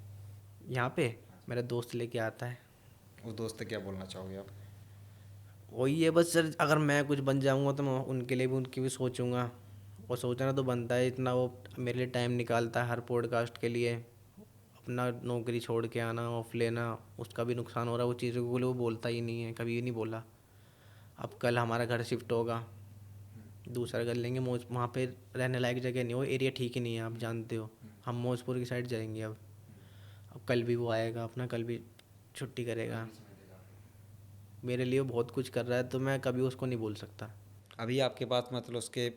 यहाँ पे मेरा दोस्त लेके आता है। उस दोस्त से क्या बोलना चाहोगे आप? वही है बस सर, अगर मैं कुछ बन जाऊँगा तो मैं उनके लिए भी, उनकी भी सोचूंगा। और सोचना तो बनता है, इतना वो मेरे लिए टाइम निकालता है हर पॉडकास्ट के लिए, अपना नौकरी छोड़ के आना, ऑफ लेना, उसका भी नुकसान हो रहा है, वो चीज़ों के लिए वो बोलता ही नहीं है, कभी भी नहीं बोला। अब कल हमारा घर शिफ्ट होगा, दूसरा घर लेंगे, मौज वहाँ पे रहने लायक जगह नहीं, वो एरिया ठीक ही नहीं है, आप जानते हो। हम मौजपुर की साइड जाएंगे अब कल भी वो आएगा अपना, कल भी छुट्टी करेगा, मेरे लिए वो बहुत कुछ कर रहा है, तो मैं कभी उसको नहीं बोल सकता। अभी आपके पास मतलब उसके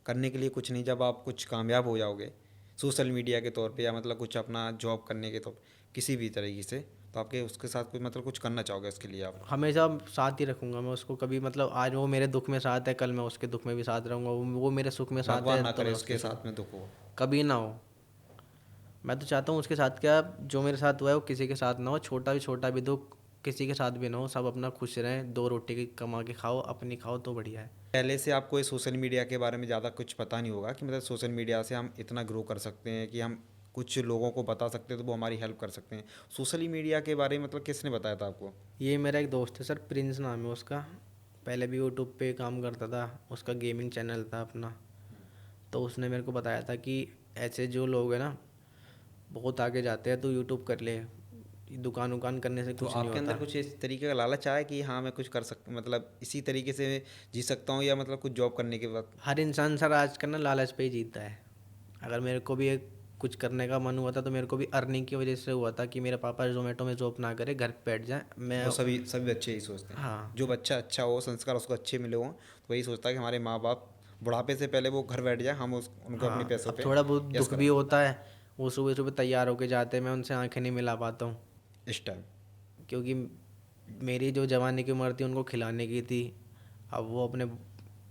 करने के लिए कुछ नहीं, जब आप कुछ कामयाब हो जाओगे सोशल मीडिया के तौर पे या मतलब कुछ अपना जॉब करने के तौर किसी भी तरीके से, तो आपके उसके साथ कुछ मतलब कुछ करना चाहोगे उसके लिए आप? हमेशा साथ ही रखूँगा मैं उसको, कभी मतलब आज वो मेरे दुख में साथ है, कल मैं उसके दुख में भी साथ रहूँगा, वो मेरे सुख में साथ भगवान है ना तो करे मैं उसके उसके सुख। साथ में दुख हो। कभी ना हो। मैं तो चाहता हूँ उसके साथ क्या, जो मेरे साथ हुआ है वो किसी के साथ ना हो, छोटा भी दुख किसी के साथ भी ना हो, सब अपना खुश रहें, दो रोटी की कमा के खाओ, अपनी खाओ तो बढ़िया है। पहले से आपको इस सोशल मीडिया के बारे में ज़्यादा कुछ पता नहीं होगा कि मतलब सोशल मीडिया से हम इतना ग्रो कर सकते हैं कि हम कुछ लोगों को बता सकते हैं तो वो हमारी हेल्प कर सकते हैं। सोशल मीडिया के बारे में मतलब किसने बताया था आपको? ये मेरा एक दोस्त है सर, प्रिंस नाम है उसका। पहले भी यूट्यूब पे काम करता था, उसका गेमिंग चैनल था अपना। तो उसने मेरे को बताया था कि ऐसे जो लोग हैं ना बहुत आगे जाते हैं, तो यूट्यूब कर ले, दुकान उकान करने से तो कुछ नहीं आपके अंदर होता। कुछ इस तरीके का लालच आया कि हाँ मैं कुछ कर सक मतलब इसी तरीके से जी सकता हूँ या मतलब कुछ जॉब करने के बाद? हर इंसान सर आजकल ना लालच पे ही जीता है। अगर मेरे को भी एक कुछ करने का मन हुआ था तो मेरे को भी अर्निंग की वजह से हुआ था कि मेरे पापा जोमेटो में जॉब ना करे, घर पे बैठ जाए मैं। वो सभी सभी बच्चे यही सोचते हैं। हाँ। जो बच्चा अच्छा हो, संस्कार उसको अच्छे मिले हों, तो वही सोचता है कि हमारे माँ बाप बुढ़ापे से पहले वो घर बैठ जाए, हम उस उनको अपने हाँ, पैसों अब पे थोड़ा बहुत यस दुख भी करें होता है। वो सुबह सुबह तैयार होके जाते हैं, मैं उनसे आंखें नहीं मिला पाता हूँ, इस टाइम। क्योंकि मेरी जो जवानी की उम्र थी उनको खिलाने की थी। अब वो अपने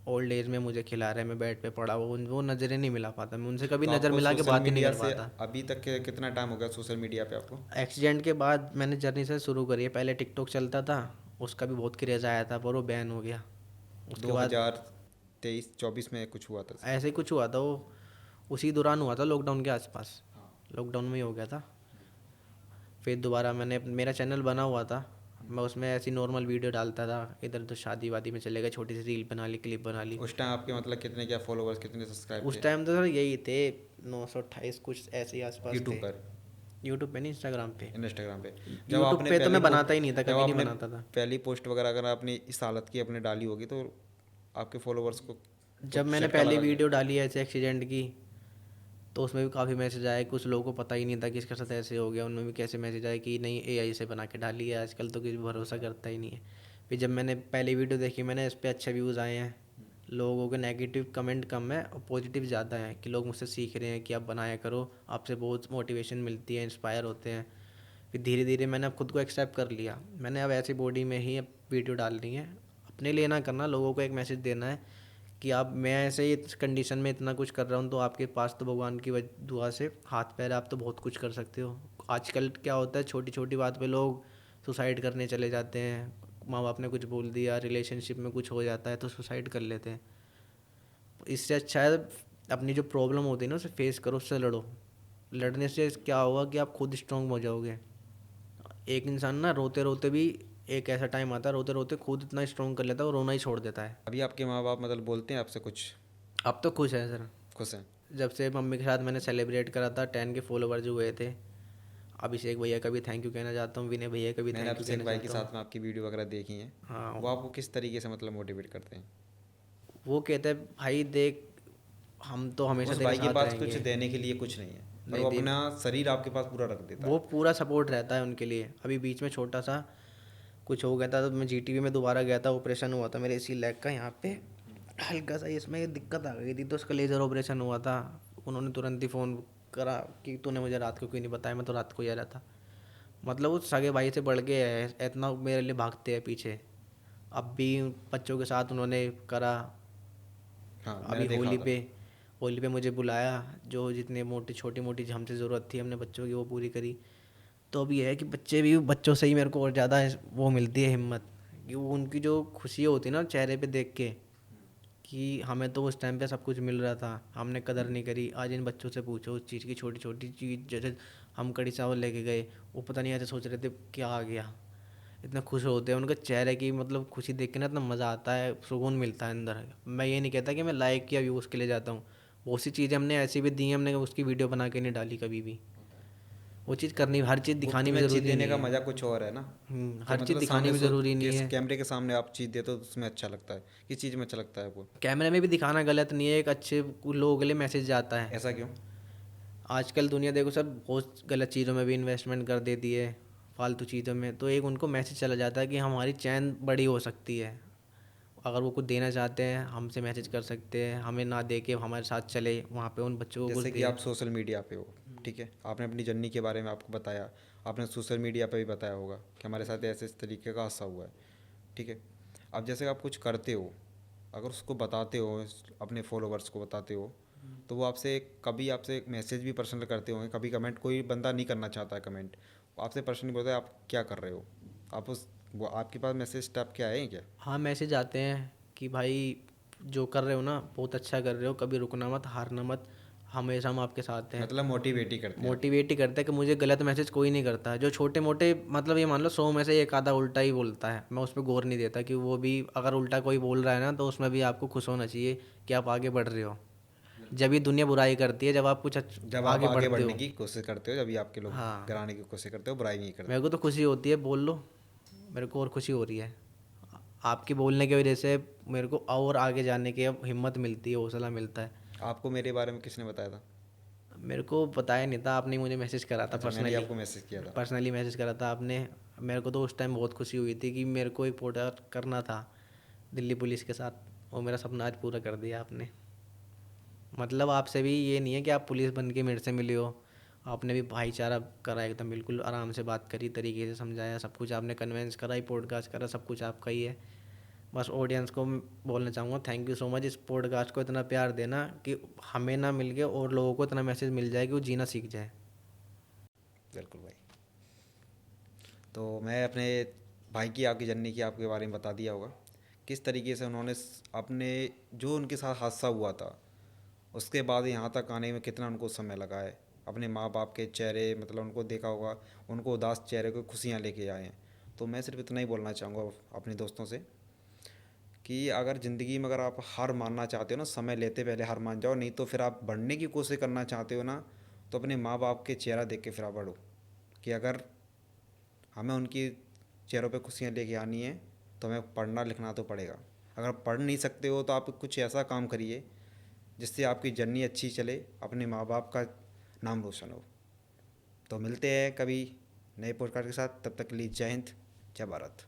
ओल्ड एज में मुझे खिला रहे हैं, मैं बेड पे पड़ा हुआ, वो नज़रें नहीं मिला पाता, मैं उनसे कभी तो नज़र आपको मिला के सोशल बात ही नहीं मीडिया कर से पाता। अभी तक कितना टाइम हो गया सोशल मीडिया पे आपको? एक्सीडेंट के बाद मैंने जर्नी से शुरू करी है, पहले टिकटॉक चलता था, उसका भी बहुत क्रेज़ आया था, पर वो बैन हो गया। उसके बाद 2023-24 में कुछ हुआ था? ऐसे ही कुछ हुआ था, वो उसी दौरान हुआ था, लॉकडाउन के आसपास, लॉकडाउन में ही हो गया था। फिर दोबारा मैंने मेरा चैनल बना हुआ था, मैं उसमें ऐसी नॉर्मल वीडियो डालता था, इधर तो शादी वादी में चले गए, छोटी सी रील बना ली, क्लिप बना ली। उस टाइम आपके मतलब कितने क्या फॉलोअर्स, कितने सब्सक्राइब उस थे टाइम तो सर यही थे, 928 कुछ ऐसे ही आसपास यूट्यूब थे। पर, यूट्यूब पे नहीं, इंस्टाग्राम पे। इंस्टाग्राम पे? जब यूट्यूब आपने पे तो पहली मैं पोस्ट बनाता ही नहीं था, जब कभी नहीं आपने बनाता था। पहली पोस्ट वगैरह अगर आपने इस हालत की अपने डाली होगी तो आपके फॉलोअर्स को जब कुछ मैंने झटका पहली लगा वीडियो डाली ऐसे एक्सीडेंट की, तो उसमें भी काफ़ी मैसेज आए, कुछ लोगों को पता ही नहीं था कि इसके साथ ऐसे हो गया, उनमें भी कैसे मैसेज आए कि नहीं एआई से बना के डाली है, आजकल तो किसी पे भरोसा करता ही नहीं है। फिर जब मैंने पहली वीडियो देखी, मैंने इस पर अच्छे व्यूज़ आए हैं, लोगों के नेगेटिव कमेंट कम है और पॉजिटिव ज़्यादा है, कि लोग मुझसे सीख रहे हैं कि आप बनाया करो, आपसे बहुत मोटिवेशन मिलती है, इंस्पायर होते हैं। फिर धीरे धीरे मैंने अब खुद को एक्सेप्ट कर लिया। मैंने अब ऐसी बॉडी में ही अब वीडियो डालनी है, अपने लिए ना करना, लोगों को एक मैसेज देना है कि आप, मैं ऐसे ही इस कंडीशन में इतना कुछ कर रहा हूँ तो आपके पास तो भगवान की दुआ से हाथ पैर है, आप तो बहुत कुछ कर सकते हो। आजकल क्या होता है, छोटी छोटी बात पे लोग सुसाइड करने चले जाते हैं, माँ बाप ने कुछ बोल दिया, रिलेशनशिप में कुछ हो जाता है तो सुसाइड कर लेते हैं। इससे अच्छा है अपनी जो प्रॉब्लम होती है ना उसे फेस करो, उससे लड़ो। लड़ने से क्या होगा कि आप खुद स्ट्रांग हो जाओगे। एक इंसान ना रोते रोते भी, एक ऐसा टाइम आता है रोते रोते खुद इतना स्ट्रांग कर लेता है, वो रोना ही छोड़ देता है। अभी आपके माँ बाप मतलब बोलते हैं आपसे कुछ? अब तो खुश है सर। खुश हैं? जब से मम्मी के साथ मैंने सेलिब्रेट करा था 10 के फॉलोवर जो हुए थे। अभिषेक भैया का भी थैंक यू कहना चाहता हूँ, विनय भैया का भी मैंने थैंक यू अभिषेक कहना भाई के चाहता हूँ। साथ में आपकी वीडियो वगैरह देखी हैं। वो हाँ, आपको किस तरीके से मतलब मोटिवेट करते हैं? वो कहते हैं भाई देख, हम तो हमेशा उस तेरे भाई के साथ पास कुछ रहेंगे। देने के लिए कुछ नहीं है, पर नहीं वो दी, अपना शरीर आपके पास पूरा रख देता वो है। पूरा सपोर्ट रहता है उनके लिए। अभी बीच में छोटा सा कुछ हो गया था तो मैं जीटीवी में दोबारा गया था, ऑपरेशन हुआ था मेरे इसी लेग का, यहाँ पे हल्का सा इसमें दिक्कत आ गई थी तो उसका लेज़र ऑपरेशन हुआ था। उन्होंने तुरंत ही फ़ोन करा कि तूने मुझे रात को क्यों नहीं बताया, मैं तो रात को ही आ रहा था। मतलब वो सगे भाई से बढ़ के है, इतना मेरे लिए भागते हैं पीछे। अब भी बच्चों के साथ उन्होंने करा। हाँ, मैंने अभी देखा था। होली पे मुझे बुलाया, जो जितने मोटी छोटी मोटी हमसे ज़रूरत थी हमने बच्चों की वो पूरी करी। तो अब ये है कि बच्चे भी, बच्चों से ही मेरे को और ज़्यादा वो मिलती है हिम्मत, कि वो उनकी जो खुशी होती है ना चेहरे पे देख के, कि हमें तो उस टाइम पे सब कुछ मिल रहा था, हमने कदर नहीं करी। आज इन बच्चों से पूछो उस चीज़ की, छोटी छोटी चीज़, जैसे हम कड़ी चावल लेके गए, वो पता नहीं ऐसे सोच रहे थे क्या आ गया, इतना खुश होते हैं उनके चेहरे की, मतलब खुशी देख के ना इतना मज़ा आता है, सुकून मिलता है अंदर। मैं ये नहीं कहता कि मैं लाइक या व्यूज़ के लिए जाता हूँ, बहुत सी चीज़ें हमने ऐसी भी दी हैं, हमने उसकी वीडियो बना के नहीं डाली कभी भी। वो चीज़ करनी, हर चीज़ मुफ्त दिखानी भी में चीज़ ज़रूरी देने नहीं का है। मज़ा कुछ और है ना। कि हर चीज़ मतलब दिखानी सामने भी ज़रूरी नहीं है। कैमरे के सामने आप चीज़ देते हो तो उसमें अच्छा लगता है। किस चीज़ में अच्छा लगता है आपको? कैमरे में भी दिखाना गलत नहीं है, एक अच्छे लोगों के लिए मैसेज जाता है। ऐसा क्यों? आजकल दुनिया देखो सर बहुत गलत चीज़ों में भी इन्वेस्टमेंट कर देती है, फालतू चीज़ों में, तो एक उनको मैसेज चला जाता है कि हमारी चैन बड़ी हो सकती है। अगर वो कुछ देना चाहते हैं हमसे मैसेज कर सकते हैं, हमें ना दे के हमारे साथ चले वहाँ पे उन बच्चों को कुछ जैसे कि दे। आप सोशल मीडिया पे हो, ठीक है, आपने अपनी जर्नी के बारे में आपको बताया, आपने सोशल मीडिया पे भी बताया होगा कि हमारे साथ ऐसे इस तरीके का हादसा हुआ है, ठीक है। अब जैसे आप कुछ करते हो, अगर उसको बताते हो, अपने फॉलोवर्स को बताते हो, तो वो आपसे कभी आपसे एक मैसेज भी पर्सनल करते होंगे, कभी कमेंट, कोई बंदा नहीं करना चाहता है कमेंट, आपसे पर्सनली बोलता है आप क्या कर रहे हो, आप उस वो आपके पास मैसेज टाइप के आए हैं क्या? हाँ, मैसेज आते हैं कि भाई जो कर रहे हो ना बहुत अच्छा कर रहे हो, कभी रुकना मत, हारना मत, हमेशा हम आपके साथ हैं। मतलब मोटिवेट ही करते हैं आपको? मोटिवेट ही करता है कि मुझे गलत मैसेज कोई नहीं करता, जो छोटे मोटे, मतलब ये मान लो 100 में से एक आधा उल्टा ही बोलता है, मैं उस पर गौर नहीं देता कि वो भी अगर उल्टा कोई बोल रहा है ना तो उसमें भी आपको खुश होना चाहिए कि आप आगे बढ़ रहे हो। जब ये दुनिया बुराई करती है, जब आप कुछ जब आप आगे आगे बढ़ते बढ़ने हो। की कोशिश करते हो, जब भी आपके लोग हाँ, गिराने की कोशिश करते हो, बुराई नहीं मेरे करते। को तो खुशी होती है, बोल लो, मेरे को और खुशी हो रही है। आपके बोलने की वजह से मेरे को और आगे जाने की अब हिम्मत मिलती है, हौसला मिलता है। आपको मेरे बारे में किसने बताया था? मेरे को बताया नहीं था, आपने मुझे मैसेज करा था अच्छा, मैंने ही पर्सनली। आपको मैसेज किया था। पर्सनली मैसेज करा था आपने। मेरे को तो उस टाइम बहुत खुशी हुई थी कि मेरे को एक पॉडकास्ट करना था दिल्ली पुलिस के साथ, वो मेरा सपना आज पूरा कर दिया आपने। मतलब आपसे भी ये नहीं है कि आप पुलिस बन के मेरे से मिले हो, आपने भी भाईचारा करा, एकदम बिल्कुल आराम से बात करी, तरीके से समझाया, सब कुछ आपने कन्वेंस करा, ही पॉडकास्ट करा, सब कुछ आपका ही है। बस ऑडियंस को बोलना चाहूँगा थैंक यू सो मच, इस पॉडकास्ट को इतना प्यार देना कि हमें ना मिल के और लोगों को इतना मैसेज मिल जाए कि वो जीना सीख जाए। बिल्कुल भाई। तो मैं अपने भाई की आपकी जर्नी की आपके बारे में बता दिया होगा, किस तरीके से उन्होंने अपने जो उनके साथ हादसा हुआ था उसके बाद यहाँ तक आने में कितना उनको समय लगा है, अपने माँ बाप के चेहरे, मतलब उनको देखा होगा, उनको उदास चेहरे को खुशियाँ लेके आए हैं। तो मैं सिर्फ इतना ही बोलना चाहूँगा अपने दोस्तों से कि अगर ज़िंदगी में अगर आप हार मानना चाहते हो ना, समय लेते पहले हार मान जाओ, नहीं तो फिर आप बढ़ने की कोशिश करना चाहते हो ना, तो अपने माँ बाप के चेहरा देख के फिर आप बढ़ो। कि अगर हमें उनकी चेहरों पे खुशियाँ लेके आनी है तो हमें पढ़ना लिखना तो पड़ेगा। अगर पढ़ नहीं सकते हो तो आप कुछ ऐसा काम करिए जिससे आपकी जर्नी अच्छी चले, अपने माँ बाप का नाम रोशन हो। तो मिलते हैं कभी नए पॉडकास्ट के साथ, तब तक के लिए जय हिंद, जय भारत।